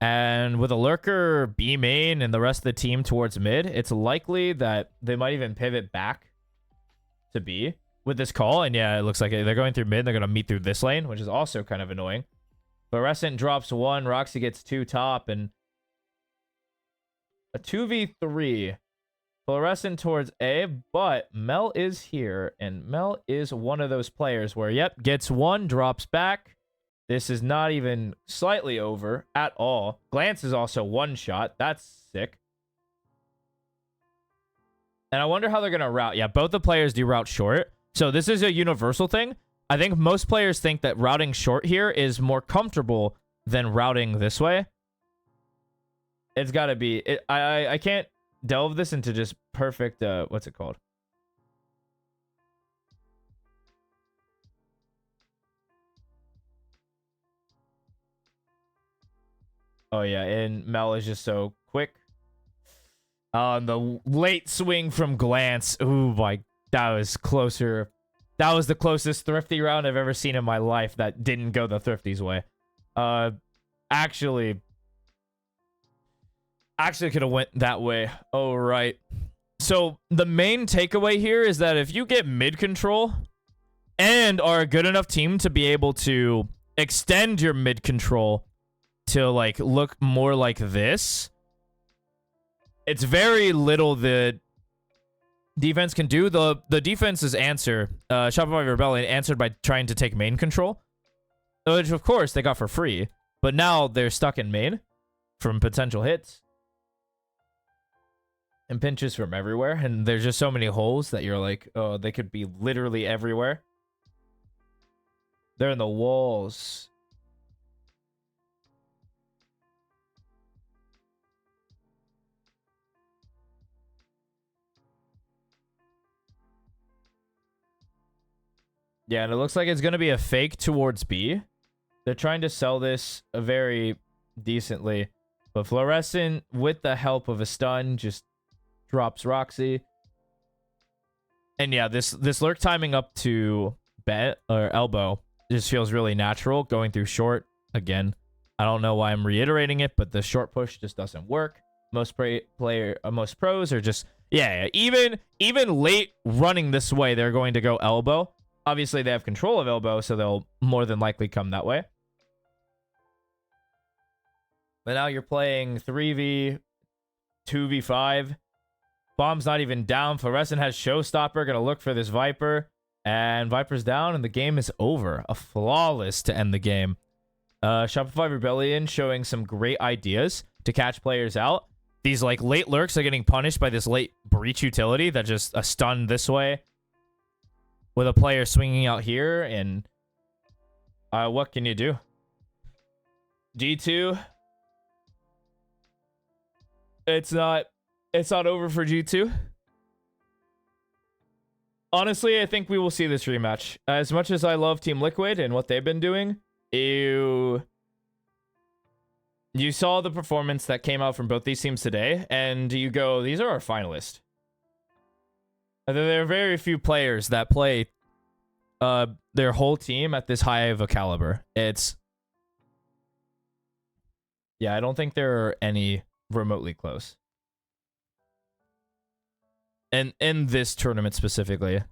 And with a Lurker, B main, and the rest of the team towards mid, it's likely that they might even pivot back to B with this call. And yeah, it looks like they're going through mid. They're going to meet through this lane, which is also kind of annoying. Fluorescent drops 1. Roxy gets 2 top. And a 2v3. Fluorescent towards A, but Mel is here. And Mel is one of those players where, yep, gets 1, drops back. This is not even slightly over at all. Glance is also 1 shot. That's sick. And I wonder how they're going to route. Yeah, both the players do route short. So this is a universal thing. I think most players think that routing short here is more comfortable than routing this way. It's got to be. I can't delve this into just perfect, what's it called? Oh, yeah, and Mel is just so quick. The late swing from Glance. Ooh, that was closer. That was the closest Thrifty round I've ever seen in my life that didn't go the Thrifty's way. Actually could have went that way. Oh, right. So the main takeaway here is that if you get mid control and are a good enough team to be able to extend your mid control to like look more like this, it's very little that defense can do. The defense's answer, Shopify Rebellion answered by trying to take main control, which of course they got for free, but now they're stuck in main from potential hits and pinches from everywhere, and there's just so many holes that you're like, oh, they could be literally everywhere. They're in the walls. Yeah, and it looks like it's going to be a fake towards B. They're trying to sell this very decently. But Fluorescent, with the help of a stun, just drops Roxy. And yeah, this lurk timing up to bet or elbow just feels really natural. Going through short, again, I don't know why I'm reiterating it, but the short push just doesn't work. Most pros are just, yeah, even late running this way, they're going to go elbow. Obviously, they have control of elbow, so they'll more than likely come that way. But now you're playing 3v, 2v5. Bomb's not even down. Fluorescent has Showstopper. Gonna look for this Viper. And Viper's down, and the game is over. A flawless to end the game. Shopify Rebellion showing some great ideas to catch players out. These like late lurks are getting punished by this late breach utility that just a stun this way. With a player swinging out here, and what can you do? G2. It's not over for G2. Honestly, I think we will see this rematch. As much as I love Team Liquid and what they've been doing, you saw the performance that came out from both these teams today, and you go, these are our finalists. There are very few players that play their whole team at this high of a caliber. Yeah, I don't think there are any remotely close. And in this tournament specifically.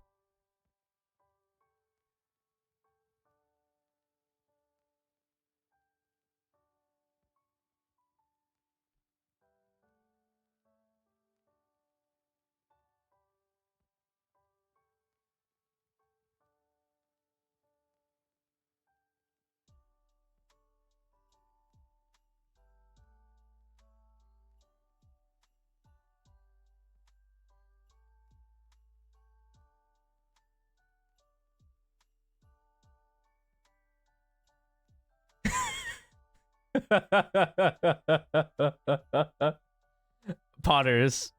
Potters.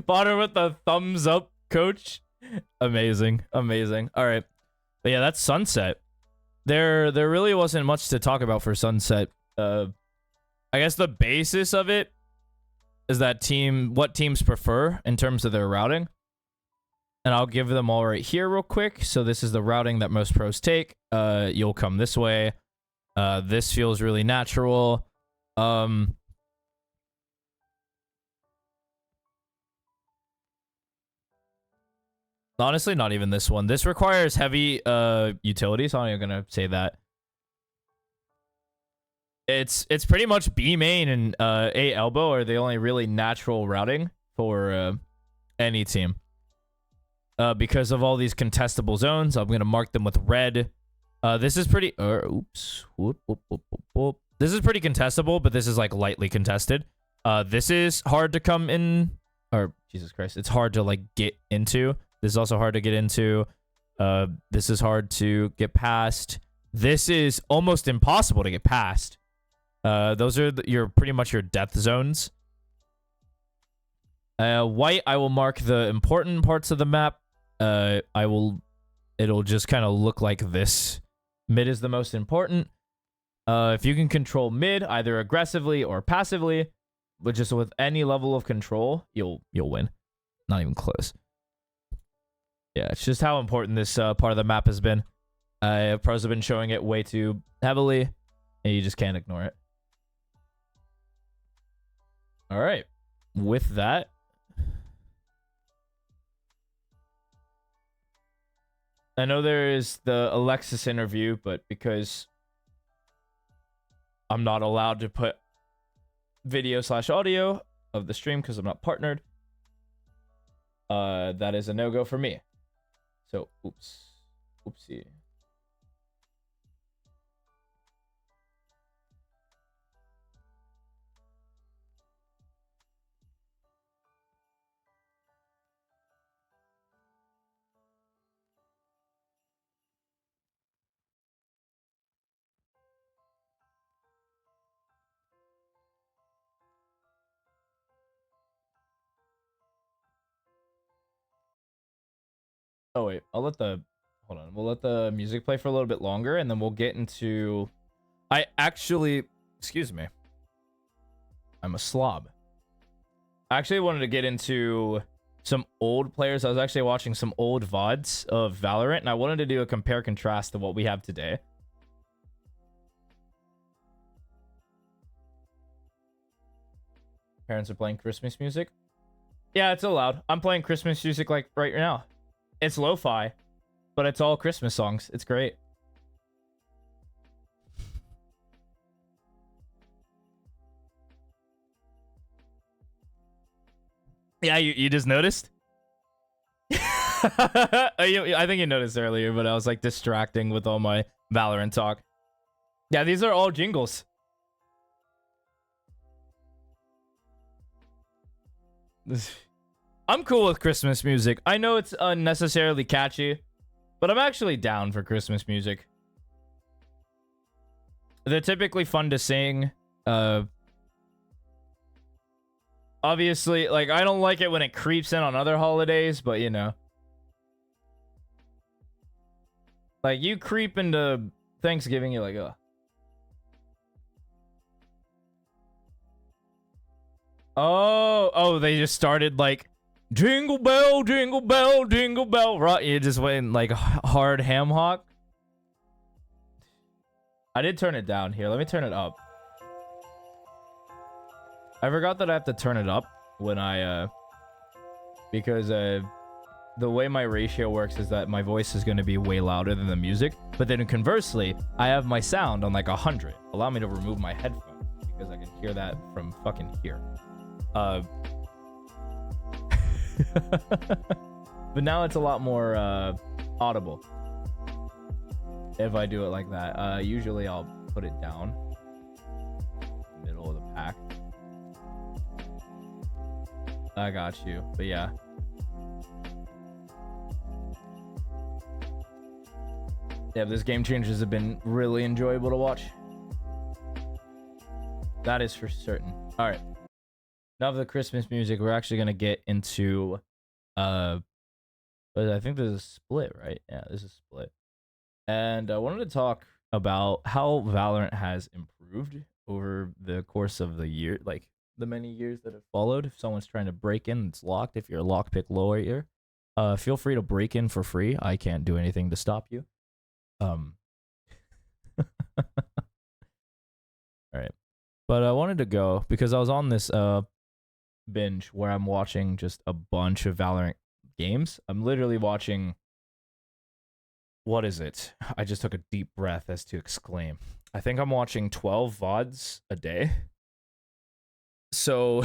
Potter with the thumbs up, coach. Amazing. All right. But yeah, that's Sunset. There really wasn't much to talk about for Sunset. I guess the basis of it is that what teams prefer in terms of their routing. And I'll give them all right here real quick. So this is the routing that most pros take. You'll come this way. This feels really natural. Honestly, not even this one. This requires heavy utilities. I'm not even gonna say that. It's pretty much B main and A elbow are the only really natural routing for any team. Because of all these contestable zones, I'm gonna mark them with red. This is pretty. Oops. Whoop, whoop, whoop, whoop, whoop. This is pretty contestable, but this is like lightly contested. This is hard to come in or Jesus Christ, it's hard to like get into. This is also hard to get into. This is hard to get past. This is almost impossible to get past. Those are your pretty much your death zones. White, I will mark the important parts of the map. It'll just kind of look like this. Mid is the most important. If you can control mid, either aggressively or passively, but just with any level of control, you'll win. Not even close. Yeah, it's just how important this part of the map has been. Pros have been showing it way too heavily, and you just can't ignore it. All right. With that, I know there is the Alexis interview, but because I'm not allowed to put video/audio of the stream because I'm not partnered, that is a no-go for me. So, oopsie. Oh wait, hold on. We'll let the music play for a little bit longer, and then we'll get into. Excuse me. I'm a slob. I actually wanted to get into some old players. I was actually watching some old VODs of Valorant, and I wanted to do a compare contrast to what we have today. Parents are playing Christmas music. Yeah, it's allowed. I'm playing Christmas music like right now. It's lo-fi, but it's all Christmas songs. It's great. Yeah, you just noticed? I think you noticed earlier, but I was like distracting with all my Valorant talk. Yeah, these are all jingles. I'm cool with Christmas music. I know it's unnecessarily catchy, but I'm actually down for Christmas music. They're typically fun to sing. Obviously, like, I don't like it when it creeps in on other holidays, but you know. Like, you creep into Thanksgiving, you're like, ugh. Oh, they just started like jingle bell, jingle bell, jingle bell. Right, you just went like hard ham hock. I did turn it down here. Let me turn it up. I forgot that I have to turn it up when I because the way my ratio works is that my voice is going to be way louder than the music, but then conversely, I have my sound on like 100. Allow me to remove my headphones because I can hear that from fucking here. But now it's a lot more audible if I do it like that. Usually I'll put it down middle of the pack. I got you, but yeah. Yeah, this Game Changers have been really enjoyable to watch. That is for certain. All right. Now of the Christmas music, we're actually gonna get into but I think there's a split, right? Yeah, there's a split. And I wanted to talk about how Valorant has improved over the course of the year, like the many years that have followed. If someone's trying to break in, it's locked. If you're a lockpick lower here, feel free to break in for free. I can't do anything to stop you. All right. But I wanted to go because I was on this binge where I'm watching just a bunch of Valorant games. I'm literally watching, what is it? I just took a deep breath as to exclaim. I think I'm watching 12 VODs a day. So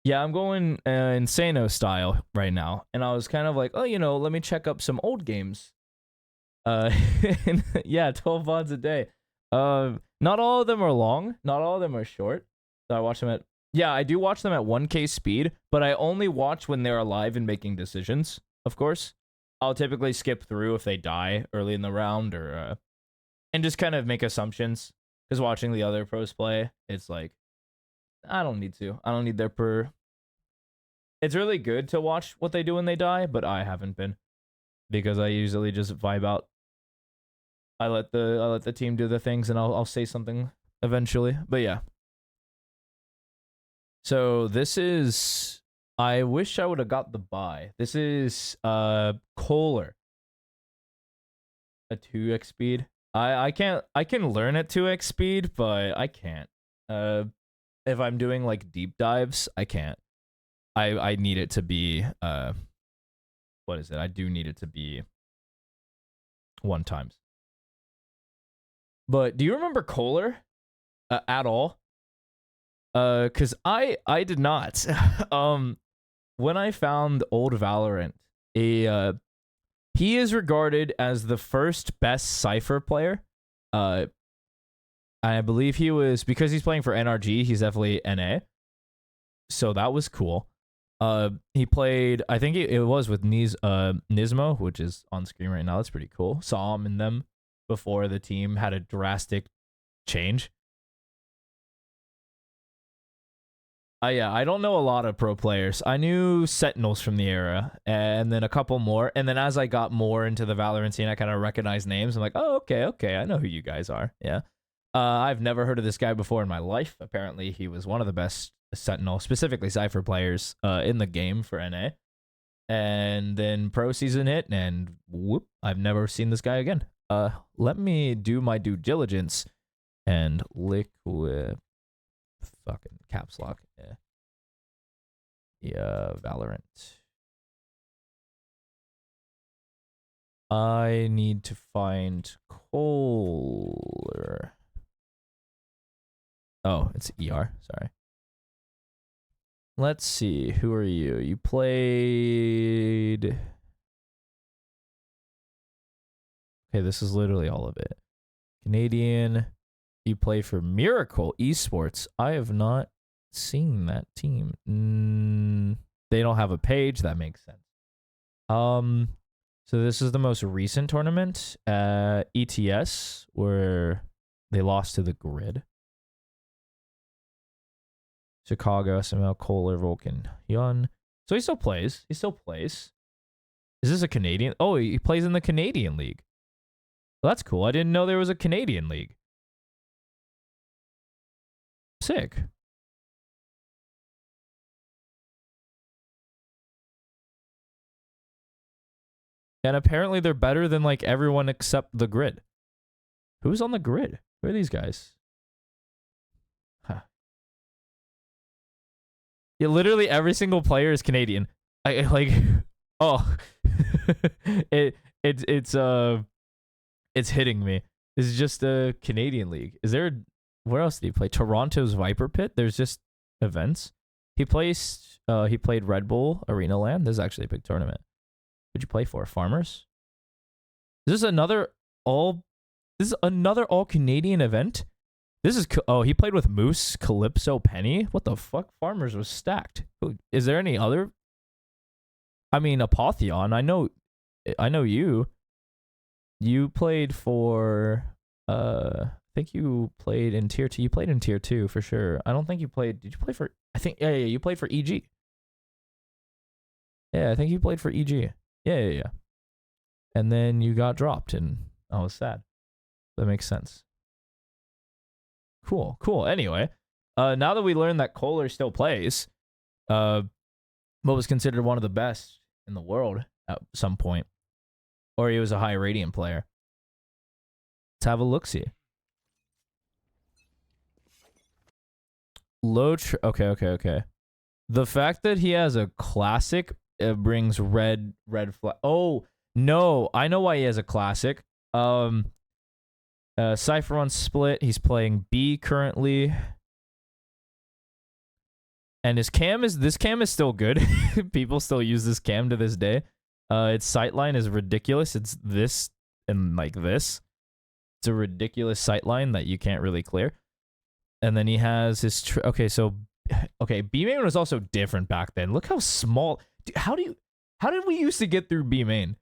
yeah, I'm going Insano style right now, and I was kind of like, oh, you know, let me check up some old games. And yeah, 12 VODs a day. Not all of them are long. Not all of them are short. So I watch them at I do watch them at 1K speed, but I only watch when they're alive and making decisions. Of course, I'll typically skip through if they die early in the round or and just kind of make assumptions. Because watching the other pros play, it's like I don't need to. I don't need their per. It's really good to watch what they do when they die, but I haven't been because I usually just vibe out. I let the team do the things, and I'll say something eventually. But yeah. So this is. I wish I would have got the buy. This is Kohler. A 2x speed. I can learn at 2x speed, but I can't. If I'm doing like deep dives, I can't. I need it to be what is it? I do need it to be 1 times. But do you remember Kohler at all? Cuz I did not. When I found old Valorant, he is regarded as the first best Cypher player. I believe he was, because he's playing for NRG, he's definitely NA. So that was cool. He played, I think it was with Nismo, which is on screen right now. That's pretty cool. Saw him in them before the team had a drastic change. I don't know a lot of pro players. I knew Sentinels from the era, and then a couple more. And then as I got more into the Valorant scene, I kind of recognized names. I'm like, oh, okay, I know who you guys are. Yeah. I've never heard of this guy before in my life. Apparently, he was one of the best Sentinel, specifically Cypher players in the game for NA. And then pro season hit, and whoop, I've never seen this guy again. Let me do my due diligence and liquid fucking caps lock. Yeah, Valorant. I need to find Kohler. Oh, it's ER. Sorry. Let's see. Who are you? You played. Okay, this is literally all of it. Canadian. You play for Miracle Esports. I have not seen that team. They don't have a page. That makes sense. So this is the most recent tournament at ETS where they lost to the Grid. Chicago, SML, Kohler, Vulcan, Yun. So he still plays. Is this a Canadian? Oh, he plays in the Canadian League. Well, that's cool. I didn't know there was a Canadian League. Sick. And apparently they're better than like everyone except the Grid. Who's on the Grid? Who are these guys? Huh. Yeah, literally every single player is Canadian. I like oh it's hitting me. This is just a Canadian League. Is there where else did he play? Toronto's Viper Pit. There's just events. He played Red Bull Arena Land. This is actually a big tournament. Who'd you play for? Farmers? Is this another all Canadian event? This is he played with Moose, Calypso, Penny. What the fuck? Farmers was stacked. Is there any other? I mean, Apotheon. I know you. You played for I think you played in tier 2. You played in tier 2 for sure. I don't think you played. Did you play for? I think yeah. You played for EG. Yeah, I think you played for EG. Yeah. And then you got dropped, and I was sad. That makes sense. Cool. Anyway, now that we learned that Kohler still plays, what was considered one of the best in the world at some point, or he was a high Radiant player. Let's have a look-see. Okay. The fact that he has a classic brings red flag. Oh no, I know why he has a classic. Cypher on Split. He's playing B currently, and this cam is still good. People still use this cam to this day. Its sightline is ridiculous. It's this and like this. It's a ridiculous sight line that you can't really clear. And then he has his okay, so B main was also different back then. Look how small. Dude, how did we used to get through B main?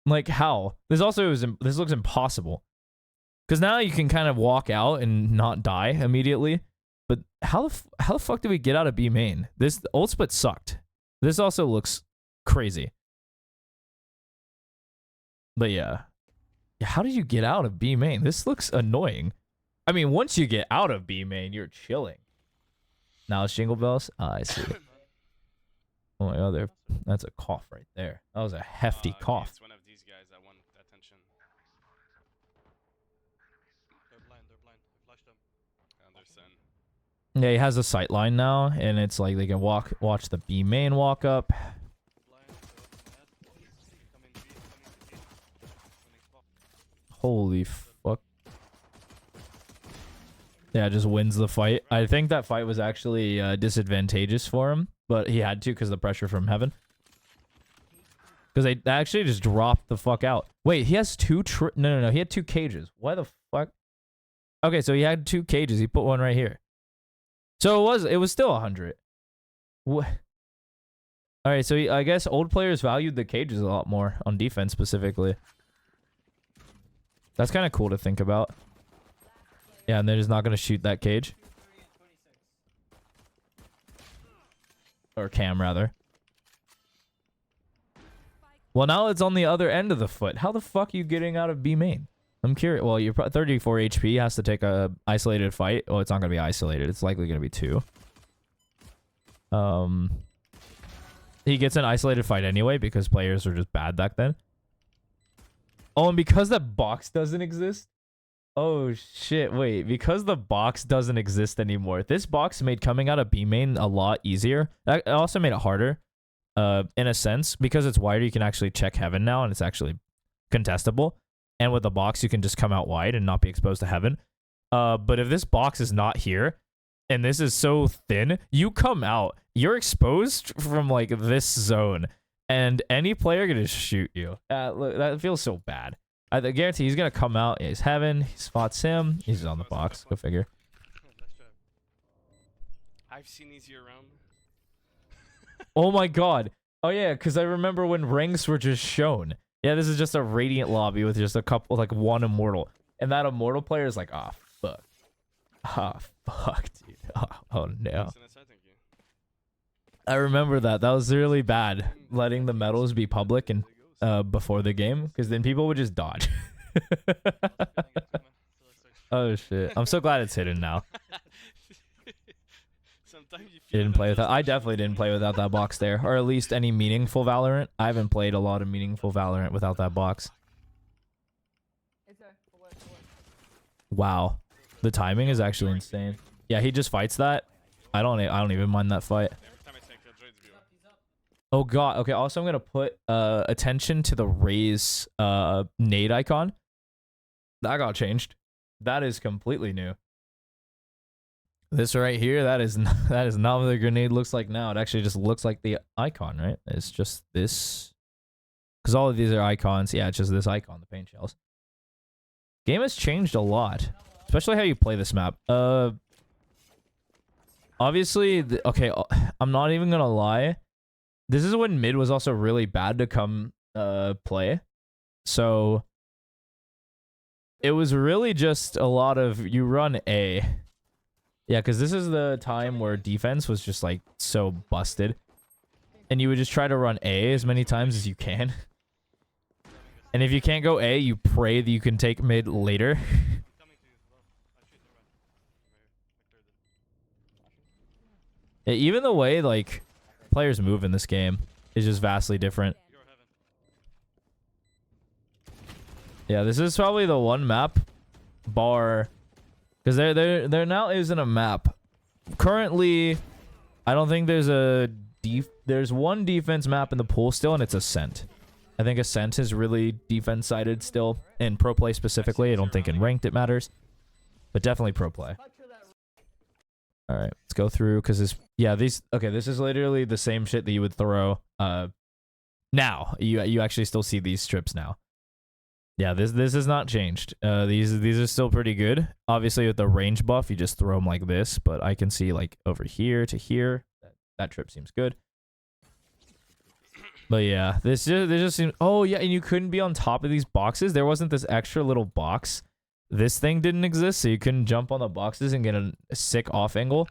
Like how? This looks impossible. Because now you can kind of walk out and not die immediately. But how the fuck did we get out of B main? This ult split sucked. This also looks crazy. But yeah, how did you get out of B main? This looks annoying. I mean, once you get out of B main, you're chilling. Now it's Jingle Bells. I see. Oh my god, that's a cough right there. That was a hefty cough. It's one of these guys that want attention. They're blind. I flashed them. Anderson. Yeah, he has a sight line now, and it's like they can watch the B main walk up. Holy fuck. Yeah, just wins the fight. I think that fight was actually disadvantageous for him, but he had to because of the pressure from heaven. Because they actually just dropped the fuck out. Wait, he has no. He had 2 cages. Why the fuck? Okay, so he had 2 cages. He put one right here. So it was still 100. What? All right, so I guess old players valued the cages a lot more on defense specifically. That's kind of cool to think about. Yeah, and they're just not going to shoot that cage. Or cam, rather. Well, now it's on the other end of the foot. How the fuck are you getting out of B main? I'm curious. Well, you're 34 HP, has to take a isolated fight. Well, it's not going to be isolated. It's likely going to be 2. He gets an isolated fight anyway because players were just bad back then. Oh, and because that box doesn't exist? Oh, shit. Wait. Because the box doesn't exist anymore. This box made coming out of B main a lot easier. It also made it harder, in a sense. Because it's wider, you can actually check heaven now, and it's actually contestable. And with the box, you can just come out wide and not be exposed to heaven. But if this box is not here, and this is so thin, you come out. You're exposed from, like, this zone. And any player can just shoot you. Look, that feels so bad. I guarantee he's going to come out. Yeah, he's heaven. He spots him. He's on the box. Go figure. I've seen easier round. Oh my god. Oh yeah, because I remember when ranks were just shown. Yeah, this is just a Radiant lobby with just a couple, like 1 Immortal. And that Immortal player is like, ah, fuck. Ah, fuck, dude. Oh no. I remember that. That was really bad, letting the medals be public and before the game, because then people would just dodge. Oh shit! I'm so glad it's hidden now. You didn't play with that. I definitely didn't play without that box there, or at least any meaningful Valorant. I haven't played a lot of meaningful Valorant without that box. Wow, the timing is actually insane. Yeah, he just fights that. I don't even mind that fight. Oh god. Okay, also I'm gonna put attention to the Raze nade icon. That got changed. That is completely new. This right here, that is not what the grenade looks like now. It actually just looks like the icon, right? It's just this. Because all of these are icons. Yeah, it's just this icon, the paint shells. Game has changed a lot. Especially how you play this map. Obviously, okay, I'm not even gonna lie. This is when mid was also really bad to come play. So it was really just a lot of you run A. Yeah, because this is the time where defense was just like so busted. And you would just try to run A as many times as you can. And if you can't go A, you pray that you can take mid later. Yeah, even the way like players move in this game is just vastly different. Yeah, this is probably the one map bar, because there now isn't a map. Currently, I don't think there's one defense map in the pool still, and it's Ascent. I think Ascent is really defense sided still in pro play specifically. I don't think in ranked it matters, but definitely pro play. All right, let's go through because this is literally the same shit that you would throw. Now you actually still see these strips now. Yeah, this has not changed. These are still pretty good. Obviously, with the range buff, you just throw them like this. But I can see like over here to here. That trip seems good. But yeah, this just seems. Oh yeah, and you couldn't be on top of these boxes. There wasn't this extra little box. This thing didn't exist, so you couldn't jump on the boxes and get a sick off angle.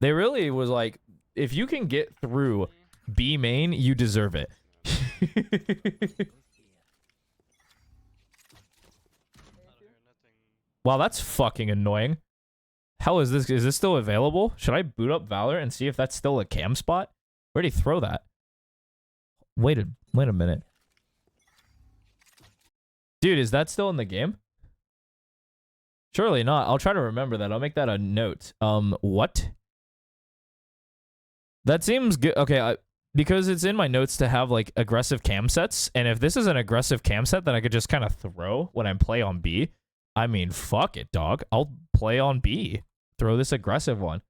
They really was like, if you can get through B main, you deserve it. Wow, that's fucking annoying. Hell is this? Is this still available? Should I boot up Valor and see if that's still a cam spot? Where'd he throw that? Wait a minute. Dude, is that still in the game? Surely not. I'll try to remember that. I'll make that a note. What? That seems good. Okay, because it's in my notes to have like aggressive cam sets, and if this is an aggressive cam set that I could just kind of throw when I play on B, I mean, fuck it, dog. I'll play on B. Throw this aggressive one.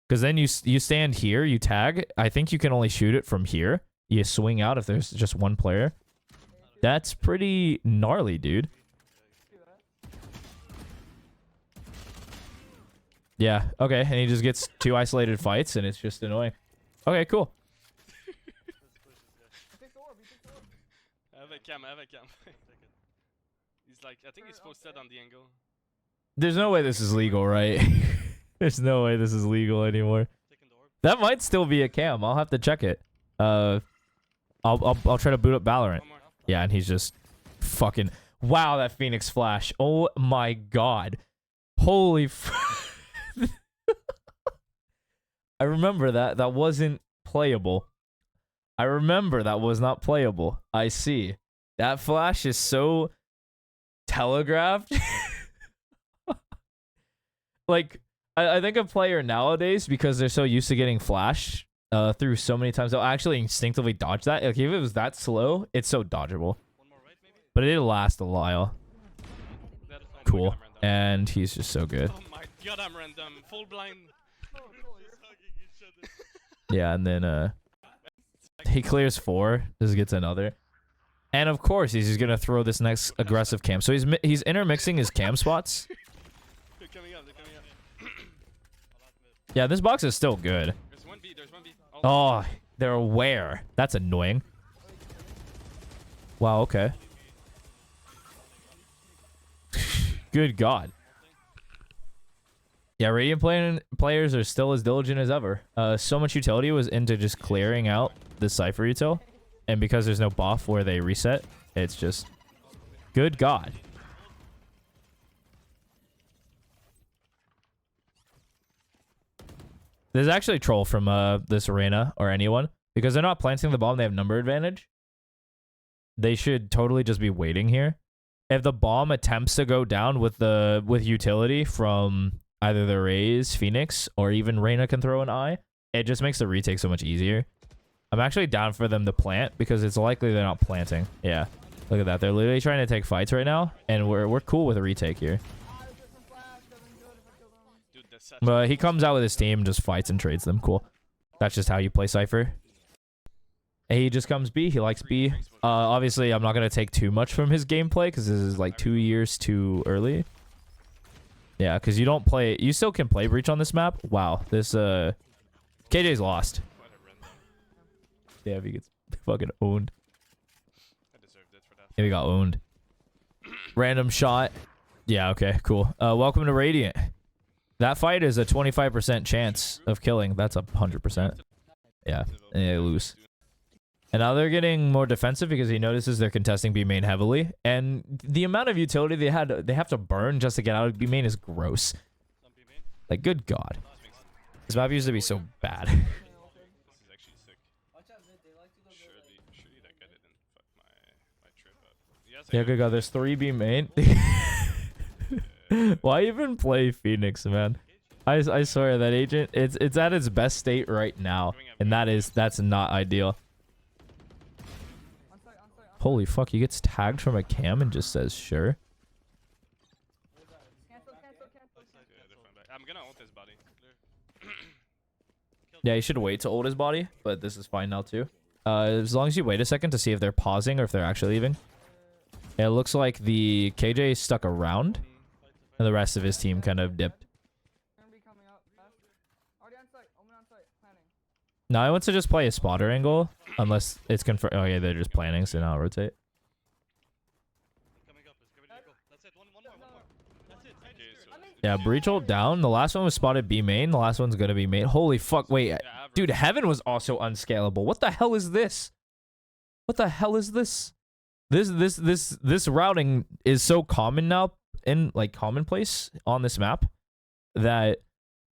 Because then you stand here, you tag. I think you can only shoot it from here. You swing out if there's just one player. That's pretty gnarly, dude. Yeah, okay. And he just gets 2 isolated fights, and it's just annoying. Okay, cool. I have a cam. He's like, I think he's posted on the angle. There's no way this is legal, right? There's no way this is legal anymore. That might still be a cam. I'll have to check it. I'll try to boot up Valorant. Yeah, and he's just fucking wow, that Phoenix flash. Oh my god. Holy I remember that. That wasn't playable. I remember that was not playable. I see. That flash is so telegraphed. Like, I think a player nowadays, because they're so used to getting flashed through so many times, they'll actually instinctively dodge that. Like, if it was that slow, it's so dodgeable. But it did last a while. Cool. And he's just so good. Oh my god, I'm random. Full blind. Yeah, and then he clears 4. Just gets another. And of course, he's just gonna throw this next aggressive cam. So he's intermixing his cam spots. They're coming up. Yeah, this box is still good. There's one B. Oh, they're aware. That's annoying. Wow, okay. Good god. Yeah, Radiant players are still as diligent as ever. So much utility was into just clearing out the Cypher util. And because there's no buff where they reset, it's just... Good god. There's actually a troll from this arena, or anyone. Because they're not planting the bomb, they have number advantage. They should totally just be waiting here. If the bomb attempts to go down with utility from either the Raze, Phoenix, or even Reyna can throw an eye, it just makes the retake so much easier. I'm actually down for them to plant because it's likely they're not planting. Yeah, look at that. They're literally trying to take fights right now, and we're cool with a retake here. But he comes out with his team, just fights and trades them. Cool. That's just how you play Cypher. And he just comes B. He likes B. Obviously, I'm not going to take too much from his gameplay because this is like 2 years too early. Yeah, because you don't play... You still can play Breach on this map. Wow. This, KJ's lost. Yeah, if he gets fucking owned. Yeah, we got owned. Random shot. Yeah, okay, cool. Welcome to Radiant. That fight is a 25% chance of killing. That's 100%. Yeah, and they lose. And now they're getting more defensive because he notices they're contesting B main heavily. And the amount of utility they have to burn just to get out of B main is gross. Like, good god. This map used to be so bad. Yeah, good god. There's 3 B main. Why even play Phoenix, man? I swear that agent, it's at its best state right now, and that's not ideal. Holy fuck, he gets tagged from a cam and just says sure. I'm gonna ult his body. Yeah, you should wait to ult his body, but this is fine now too. As long as you wait a second to see if they're pausing or if they're actually leaving. It looks like the KJ stuck around, and the rest of his team kind of dipped. No, I want to just play a spotter angle, unless it's confirmed. Oh yeah, they're just planning, so now I'll rotate. Coming up, it's ready to go. That's it. One more. That's it. Yeah, breach ult down. The last one was spotted B main. The last one's gonna be main. Holy fuck! Wait, dude, Heaven was also unscalable. What the hell is this? What the hell is this? This routing is so common now, in like commonplace on this map, that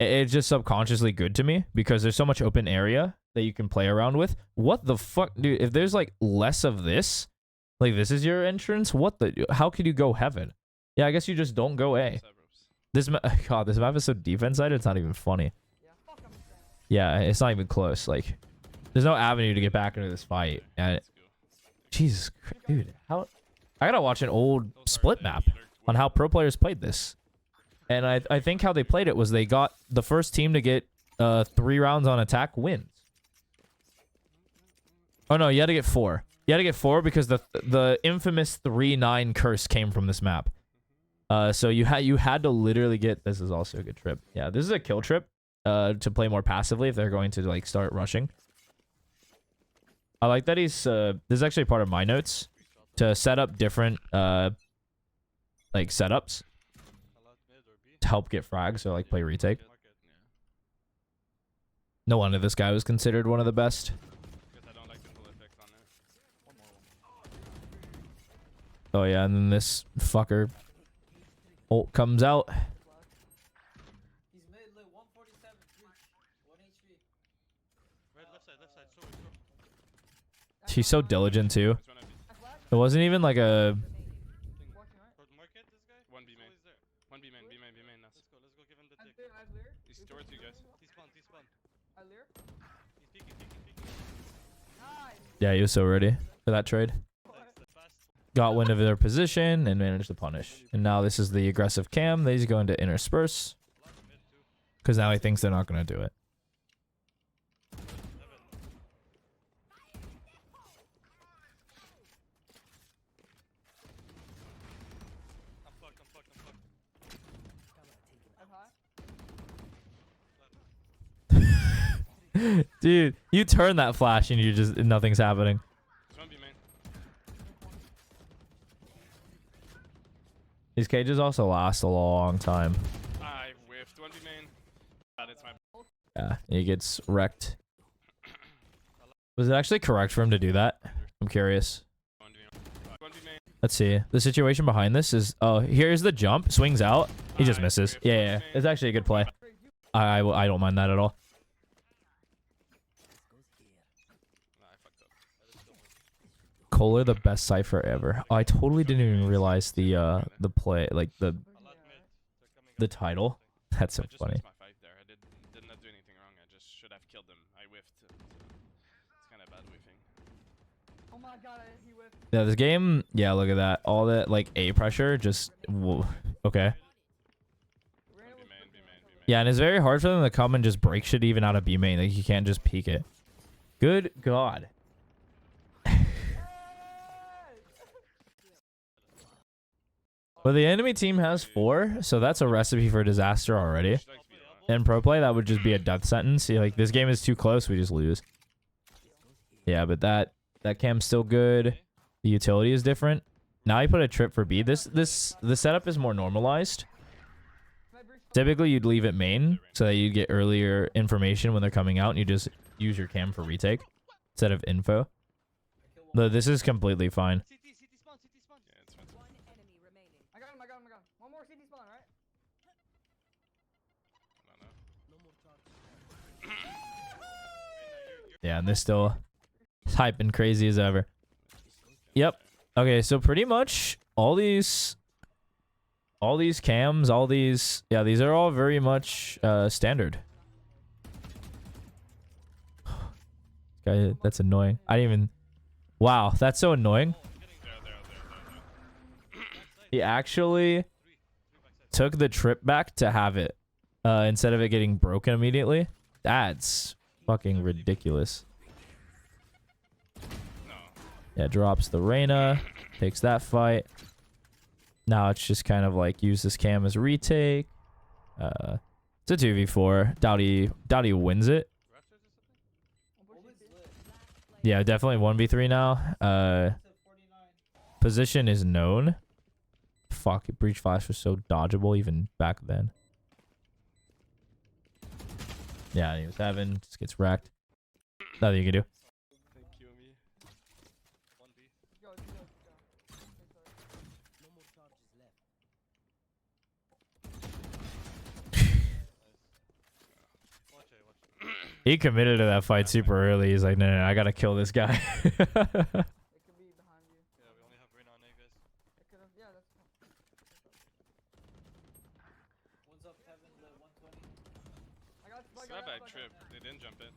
it's just subconsciously good to me because there's so much open area that you can play around with. What the fuck, dude? If there's like less of this, like this is your entrance, what the? How could you go Heaven? Yeah, I guess you just don't go A. This God, this map is so defense-sided, it's not even funny. Yeah, it's not even close. Like, there's no avenue to get back into this fight. And Jesus, dude, how? I gotta watch an old split map on how pro players played this. And I think how they played it was they got the first team to get 3 rounds on attack wins. Oh no, you had to get 4. You had to get 4 because the infamous 3-9 curse came from this map. So you had to literally get. This is also a good trip. Yeah, this is a kill trip. To play more passively if they're going to like start rushing. I like that he's. This is actually part of my notes to set up different like setups to help get frags or like play retake. No wonder this guy was considered one of the best. Oh yeah, and then this fucker ult comes out. She's so diligent too. It wasn't even like a. Yeah, he was so ready for that trade. Got wind of their position and managed to punish. And now this is the aggressive cam that he's going to intersperse. Because now he thinks they're not going to do it. Dude, you turn that flash and you just nothing's happening. These cages also last a long time. I whiffed 1B main. Yeah, he gets wrecked. Was it actually correct for him to do that? I'm curious. Let's see. The situation behind this is, oh, here's the jump, swings out. He just misses. Yeah. It's actually a good play. I don't mind that at all. Kohler, the best cipher ever. Oh, I totally didn't even realize the play, like the title. That's so funny. I did not do anything wrong. I just should have killed him. I whiffed. It's kind of bad whiffing. Oh my god, he whiffed. Yeah, this game. Yeah, look at that. All that like A pressure. Just whoa. Okay. Yeah, and it's very hard for them to come and just break shit even out of B main. Like you can't just peek it. Good God. But the enemy team has 4, so that's a recipe for disaster already. In pro play, that would just be a death sentence. Like this game is too close, we just lose. Yeah, but that cam's still good. The utility is different. Now you put a trip for B. The setup is more normalized. Typically, you'd leave it main so that you get earlier information when they're coming out, and you just use your cam for retake instead of info. But this is completely fine. One more CT spawn, right? Yeah, and they're still hyping crazy as ever. Yep. Okay, so pretty much all these cams, yeah, these are all very much standard. Guy, that's annoying. I didn't even. Wow, that's so annoying. He actually took the trip back to have it instead of it getting broken immediately. That's fucking ridiculous. Yeah, drops the Reyna, takes that fight. Now it's just kind of like use this cam as a retake. It's a 2v4. Doubt he wins it. Yeah, definitely 1v3 now. Position is known. Fuck, breach flash was so dodgeable even back then. Yeah, he was having, just gets wrecked. Nothing you can do. Thank you, me. 1B. Go, go, go. Watch it. He committed to that fight super early. He's like, no, I gotta kill this guy. It could be behind you. Yeah, we only have Reyna on A, guys. It could have, yeah, that's fine. One's up heaven, the 120. I got It's spike. not a bad trip. They didn't jump in.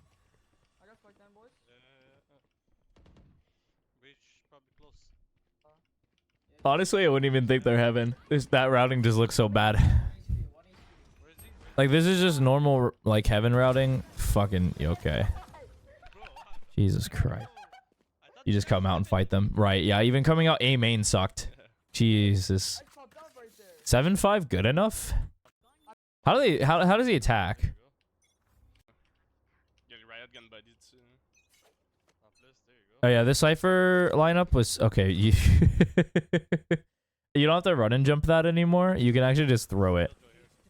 I got spike down, boys. Breach probably close. Honestly, I wouldn't even think they're heaven. That routing just looks so bad. Where is he? Like, this is just normal, like, heaven routing. Fucking, okay. Jesus Christ. You just come out and fight them. Right, yeah, even coming out A main sucked. Jesus. I popped up right there. 7-5 good enough? How does he attack? Get your riot gun buddy too. There you go. Oh yeah, this Cypher lineup was okay. You you don't have to run and jump that anymore. You can actually just throw it.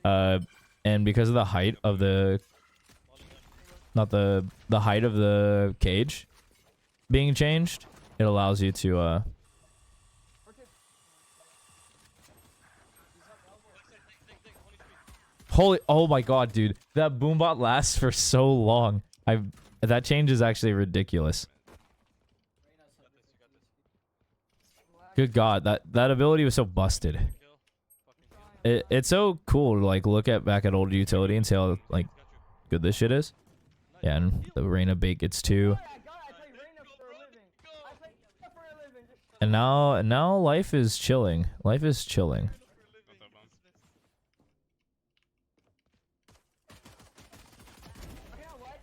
And because of the height of the, not the height of the cage being changed, it allows you to Okay. holy, oh my god, dude, that boombot lasts for so long. That change is actually ridiculous. Good god, that ability was so busted. It's so cool to like look at back at old utility and see how like good this shit is. Yeah, and the Reyna bait gets 2. I play Reyna for a living. I play Reyna for a living. And now life is chilling. Life is chilling. Not that bomb. Okay, now what?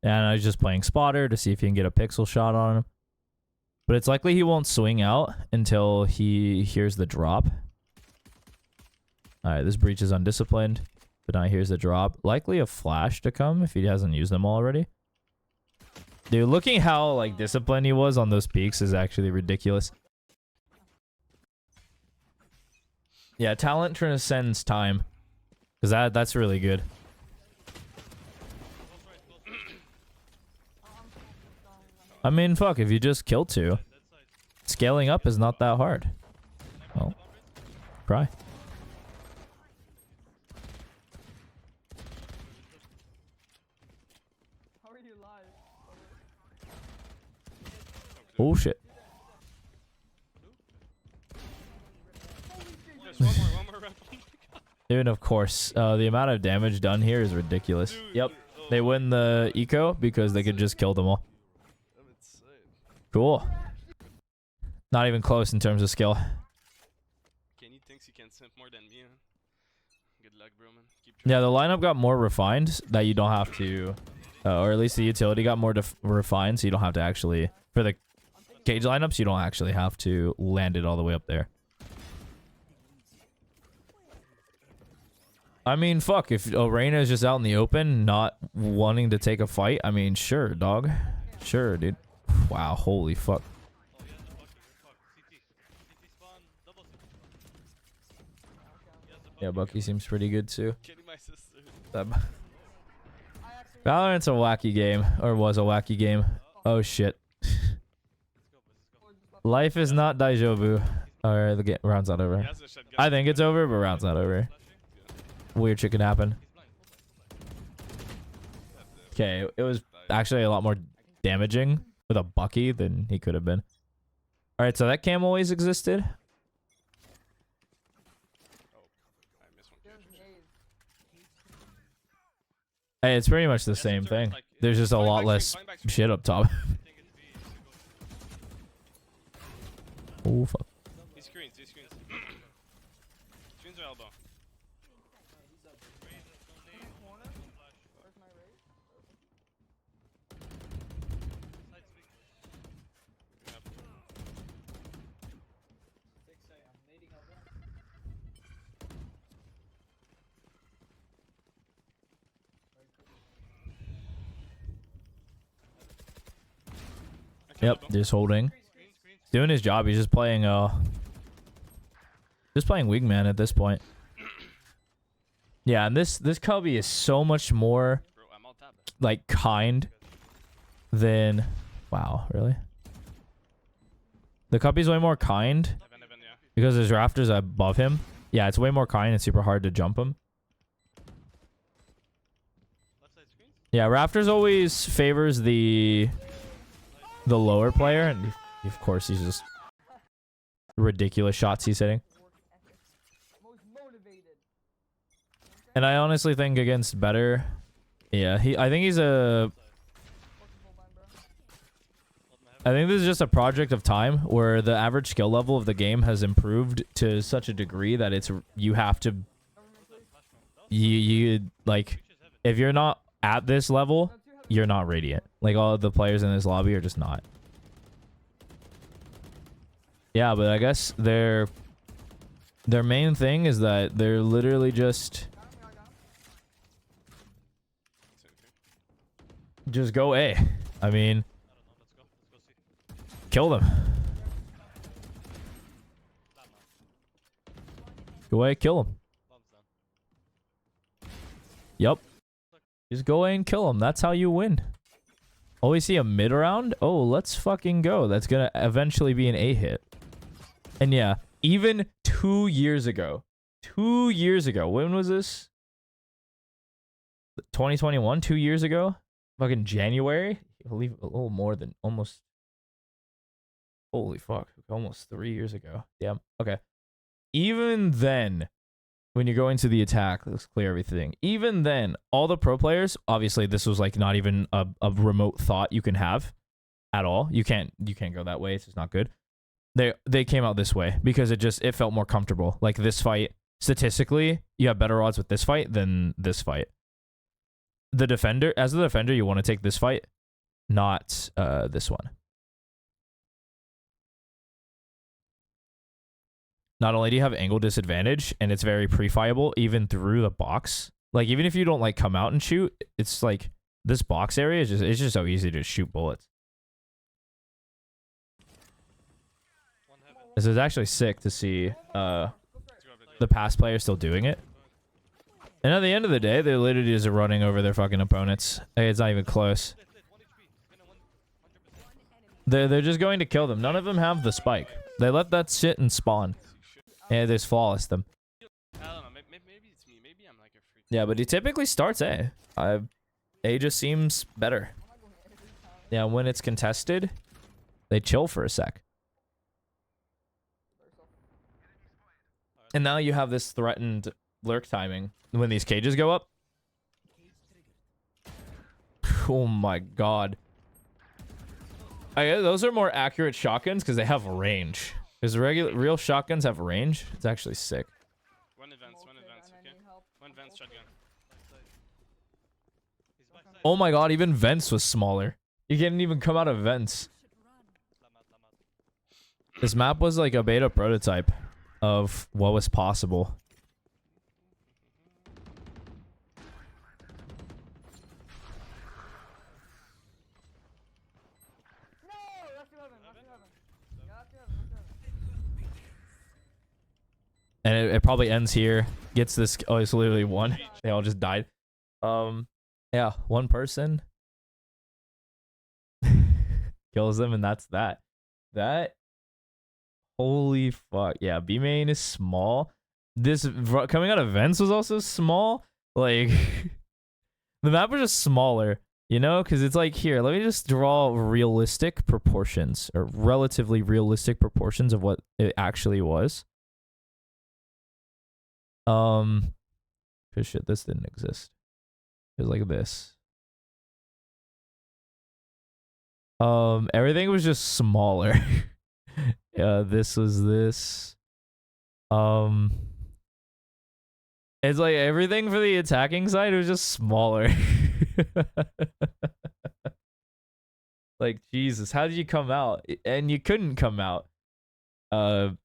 And I was just playing spotter to see if he can get a pixel shot on him. But it's likely he won't swing out until he hears the drop. Alright, this breach is undisciplined. But now here's the drop. Likely a flash to come if he hasn't used them already. Dude, looking how like disciplined he was on those peaks is actually ridiculous. Yeah, talent transcends time. Because that's really good. I mean, fuck, if you just kill 2, scaling up is not that hard. Well, try. How are you live? Oh shit. There's one more round. Dude, of course. The amount of damage done here is ridiculous. Dude, Yep. oh, They win the eco because they could just kill them all. I'm insane. Cool. Not even close in terms of skill. Kenny thinks he can simp more than me, man. Good luck, bro, man. Keep Yeah, the lineup got more refined that you don't have to, or at least the utility got more refined, so you don't have to actually, for the cage lineups, you don't actually have to land it all the way up there. I mean, fuck, if Reyna is just out in the open, not wanting to take a fight, I mean, sure, dog. Sure, dude. Wow, holy fuck. Yeah, Bucky seems pretty good too. Kenny, my sister. Valorant's a wacky game, or was a wacky game. Oh shit. Life is not Daijobu. Alright, the round's not over. He has a shotgun. I think it's over, but round's not over. Weird shit can happen. Okay, it was actually a lot more damaging with a Bucky than he could have been. Alright, so that cam always existed. I missed one. There's nades. Hey, it's pretty much the Yes, same it's thing. like- There's just a Flying lot back less swing, flying back swing. shit up top. I think it's B. Oh fuck. He screens. Screens or elbow? Corner. Where's my rate? Yep. I'm nading elbow. Okay, Yep, elbow. just holding. Screens. Doing his job. He's just playing wingman at this point. Yeah, and this Cubby is so much more Bro, I'm all tapped. like kind than wow, really? The Cubby's way more kind Evan, yeah. because there's rafters above him. Yeah, it's way more kind and super hard to jump him. Left side screens. Yeah, rafters always favors the lower player, and of course he's just ridiculous shots he's hitting. Work ethic. Most motivated. And I honestly think against better, yeah, I think he's a. Fucking full line, bro. I think this is just a project of time where the average skill level of the game has improved to such a degree that you have to Government, please. you like if you're not at this level, No, too heavy. you're not Radiant. Like all of the players in this lobby are just not. Yeah, but I guess their main thing is that they're literally just Got him, I got him. just go A. I mean, kill them. Go A, kill them. Yep. Just go A and kill them. That's how you win. Always see a mid round? Oh, let's fucking go. That's gonna eventually be an A hit. And yeah, even 2 years ago. 2 years ago. When was this? 2021? 2 years ago? Fucking January? I believe a little more than almost. Holy fuck. Almost 3 years ago. Damn. Okay. Even then, when you're going to the attack, let's clear everything. Even then, all the pro players, obviously this was like not even a remote thought you can have at all. You can't go that way. It's just not good. They came out this way because it felt more comfortable. Like this fight, statistically, you have better odds with this fight than this fight. As the defender, you want to take this fight, not this one. Not only do you have angle disadvantage, and it's very pre-fiable even through the box. Like even if you don't like come out and shoot, it's like this box area is just so easy to shoot bullets. This is actually sick to see the past player still doing it. And at the end of the day, they're literally just running over their fucking opponents. Hey, it's not even close. They're just going to kill them. None of them have the spike. They let that sit and spawn. And they just flawless them. I don't know. Maybe it's me. Maybe I'm like a freak. Yeah, but he typically starts A. A just seems better. Yeah, when it's contested, they chill for a sec. And now you have this threatened lurk timing when these cages go up. Oh my god. Those are more accurate shotguns because they have range. Because real shotguns have range. It's actually sick. One advance, okay? One advance shotgun. Oh my god, even vents was smaller. You can't even come out of vents. This map was like a beta prototype of what was possible. No, that's 11. That's 11. Yeah, that's 11. That's 11. And it probably ends here. Gets this. Oh, it's literally one. They all just died. Yeah, one person kills them, and that's that. Holy fuck. Yeah, B main is small. This coming out of vents was also small. Like, the map was just smaller, you know? Because it's like, here, let me just draw realistic proportions, or relatively realistic proportions of what it actually was. Cause shit, this didn't exist. It was like this. Everything was just smaller. This was this. It's like everything for the attacking side was just smaller. Like, Jesus, how did you come out? And you couldn't come out.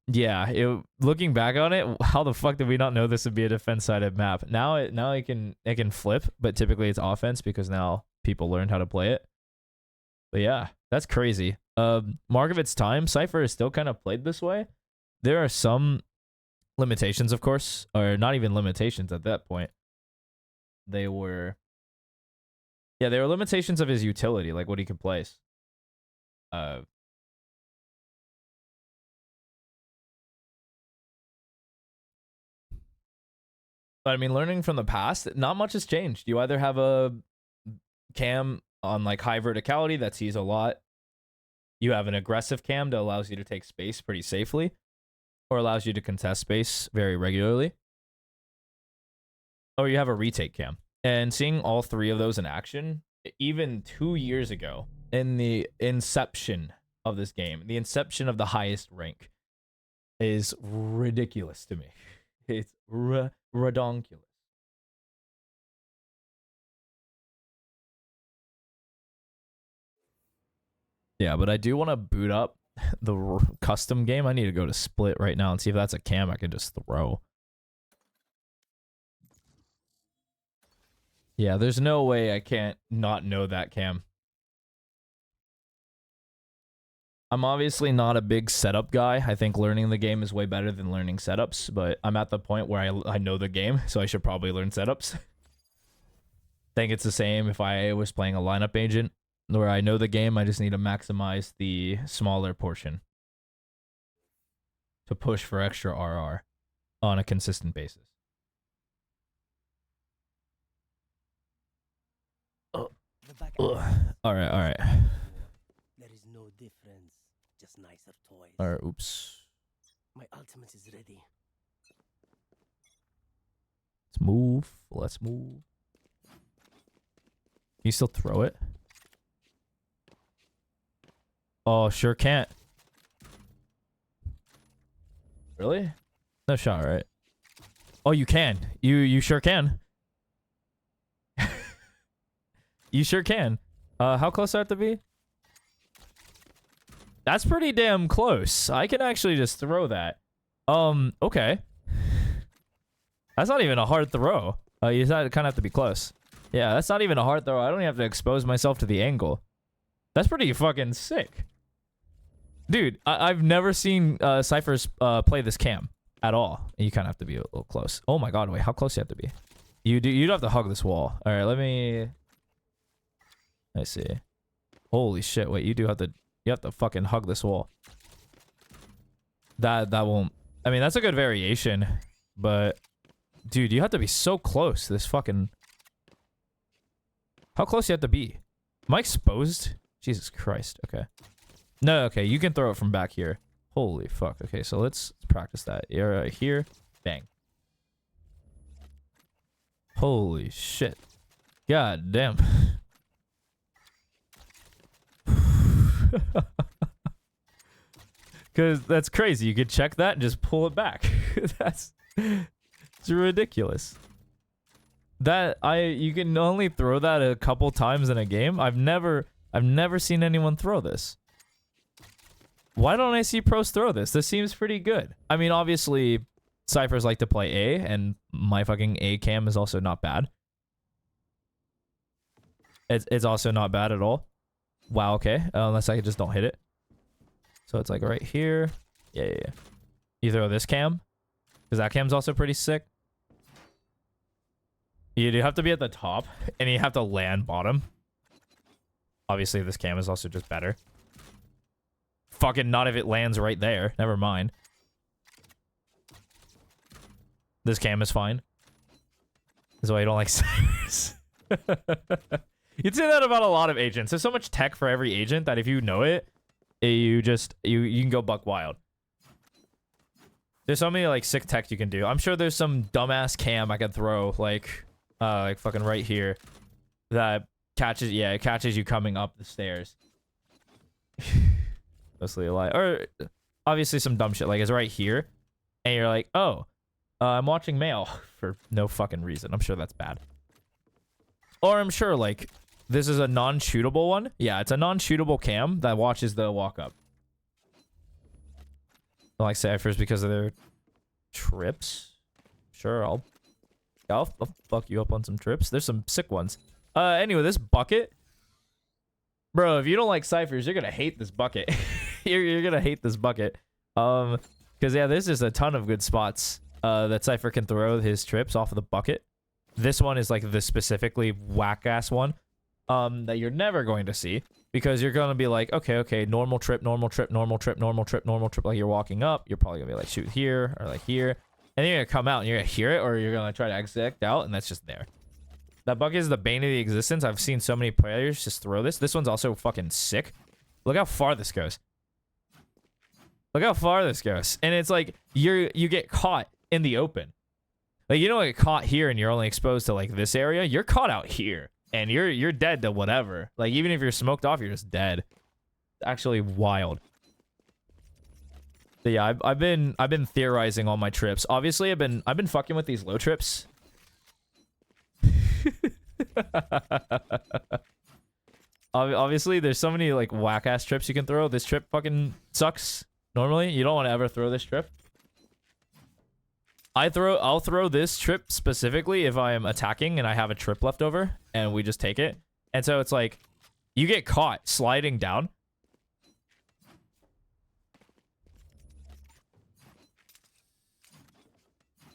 Yeah, looking back on it, how the fuck did we not know this would be a defense-sided map? Now it can flip, but typically it's offense because now people learned how to play it. But yeah, that's crazy. Mark of its time, Cypher is still kind of played this way. There are some limitations, of course, or not even limitations at that point. They were limitations of his utility, like what he could place. But I mean, learning from the past, not much has changed. You either have a cam on like high verticality that sees a lot. You have an aggressive cam that allows you to take space pretty safely, or allows you to contest space very regularly. Or you have a retake cam. And seeing all three of those in action, even 2 years ago, in the inception of this game, the inception of the highest rank, is ridiculous to me. It's redonkulous. Yeah, but I do want to boot up the custom game. I need to go to Split right now and see if that's a cam I can just throw. Yeah, there's no way I can't not know that cam. I'm obviously not a big setup guy. I think learning the game is way better than learning setups, but I'm at the point where I know the game, so I should probably learn setups. I think it's the same if I was playing a lineup agent, where I know the game, I just need to maximize the smaller portion to push for extra RR on a consistent basis. All right. There is no difference, just nicer toys. All right, oops. My ultimate is ready. Let's move. Can you still throw it? Oh, sure can't. Really? No shot, right? Oh, you can. You sure can. You sure can. How close do I have to be? That's pretty damn close. I can actually just throw that. Okay. That's not even a hard throw. You kind of have to be close. Yeah, that's not even a hard throw. I don't even have to expose myself to the angle. That's pretty fucking sick. Dude, I've never seen Cyphers play this cam at all. You kind of have to be a little close. Oh my god, wait, how close do you have to be? You'd have to hug this wall. All right, let's see. Holy shit, wait, you have to fucking hug this wall. That won't, I mean, that's a good variation, but dude, you have to be so close to this fucking, how close do you have to be? Am I exposed? Jesus Christ, okay. No, okay, you can throw it from back here. Holy fuck, okay, so let's practice that. You're right here, bang. Holy shit. God damn. Because that's crazy. You could check that and just pull it back. It's ridiculous. You can only throw that a couple times in a game. I've never seen anyone throw this. Why don't I see pros throw this? This seems pretty good. I mean, obviously, Cyphers like to play A, and my fucking A cam is also not bad. It's also not bad at all. Wow, okay. Unless I just don't hit it. So it's like right here. Yeah. You throw this cam. Because that cam's also pretty sick. You do have to be at the top. And you have to land bottom. Obviously, this cam is also just better. Fucking not if it lands right there. Never mind. This cam is fine. That's why I don't like Cyphers. You'd say that about a lot of agents. There's so much tech for every agent that if you know it, you can go buck wild. There's so many like sick tech you can do. I'm sure there's some dumbass cam I could throw like fucking right here that catches, yeah, it catches you coming up the stairs. Mostly a lie. Or obviously some dumb shit. Like it's right here. And you're like, oh, I'm watching mail for no fucking reason. I'm sure that's bad. Or I'm sure like this is a non-shootable one. Yeah, it's a non-shootable cam that watches the walk up. I like ciphers because of their trips. Sure, I'll fuck you up on some trips. There's some sick ones. Anyway, this bucket. Bro, if you don't like ciphers, you're gonna hate this bucket. you're gonna hate this bucket. Because yeah, there's just a ton of good spots that Cypher can throw his trips off of the bucket. This one is like the specifically whack-ass one that you're never going to see. Because you're gonna be like, okay, normal trip, normal trip, normal trip, normal trip, normal trip. Like you're walking up, you're probably gonna be like, shoot here or like here. And then you're gonna come out and you're gonna hear it, or you're gonna try to exit out, and that's just there. That bucket is the bane of the existence. I've seen so many players just throw this. This one's also fucking sick. Look how far this goes. Look how far this goes. And it's like you get caught in the open. Like you don't get caught here and you're only exposed to like this area. You're caught out here and you're dead to whatever. Like even if you're smoked off, you're just dead. It's actually wild. But yeah, I've been theorizing on my trips. Obviously, I've been fucking with these low trips. Obviously, there's so many like whack ass trips you can throw. This trip fucking sucks. Normally, you don't want to ever throw this trip. I'll throw this trip specifically if I am attacking and I have a trip left over and we just take it. And so it's like you get caught sliding down.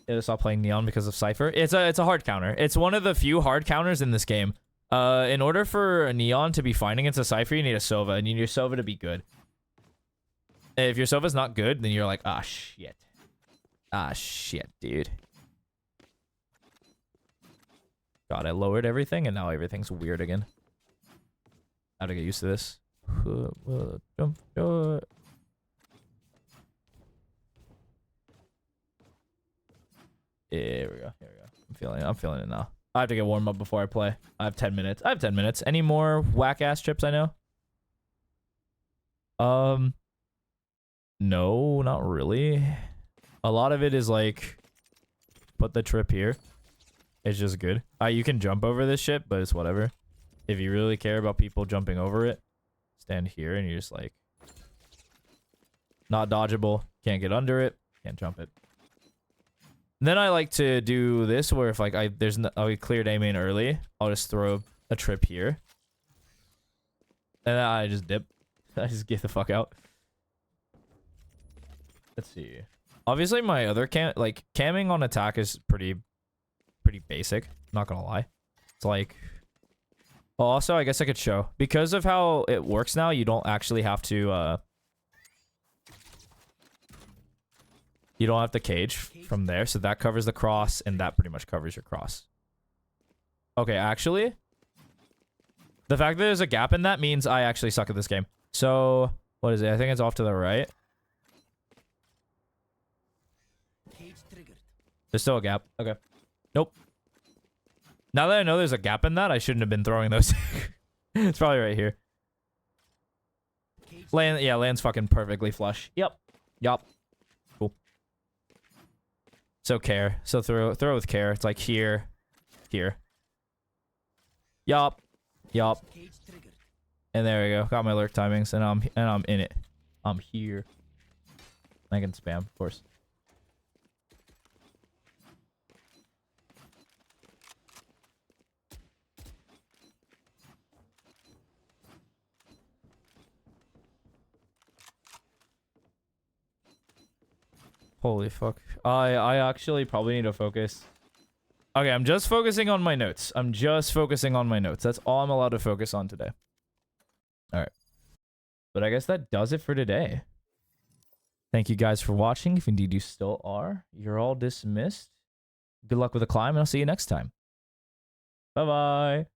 Yeah, stop playing Neon because of Cypher. It's a hard counter. It's one of the few hard counters in this game. In order for a Neon to be fine against a Cypher, you need a Sova, and you need your Sova to be good. If your Sova's not good, then you're like, ah, shit. Ah, shit, dude. God, I lowered everything, and now everything's weird again. I have to get used to this. Jump. Here we go. I'm feeling it now. I have to get warm up before I play. I have 10 minutes. Any more whack ass trips I know? No, not really. A lot of it is like put the trip here. It's just good. You can jump over this shit, but it's whatever. If you really care about people jumping over it, stand here and you're just like not dodgeable. Can't get under it. Can't jump it. Then I like to do this where if like I cleared A main early, I'll just throw a trip here. And then I just dip. I just get the fuck out. Let's see. Obviously my other camming on attack is pretty basic, not gonna lie. It's like also I guess I could show. Because of how it works now, you don't actually have to you don't have to cage from there, so that covers the cross, and that pretty much covers your cross. Okay, actually, the fact that there's a gap in that means I actually suck at this game. So, what is it? I think it's off to the right. There's still a gap. Okay. Nope. Now that I know there's a gap in that, I shouldn't have been throwing those. It's probably right here. Land's fucking perfectly flush. Yep. Cool. So care. So throw with care. It's like here. Yup. And there we go. Got my lurk timings, and I'm in it. I'm here. I can spam, of course. Holy fuck. I actually probably need to focus. Okay, I'm just focusing on my notes. That's all I'm allowed to focus on today. Alright. But I guess that does it for today. Thank you guys for watching. If indeed you still are, you're all dismissed. Good luck with the climb, and I'll see you next time. Bye-bye.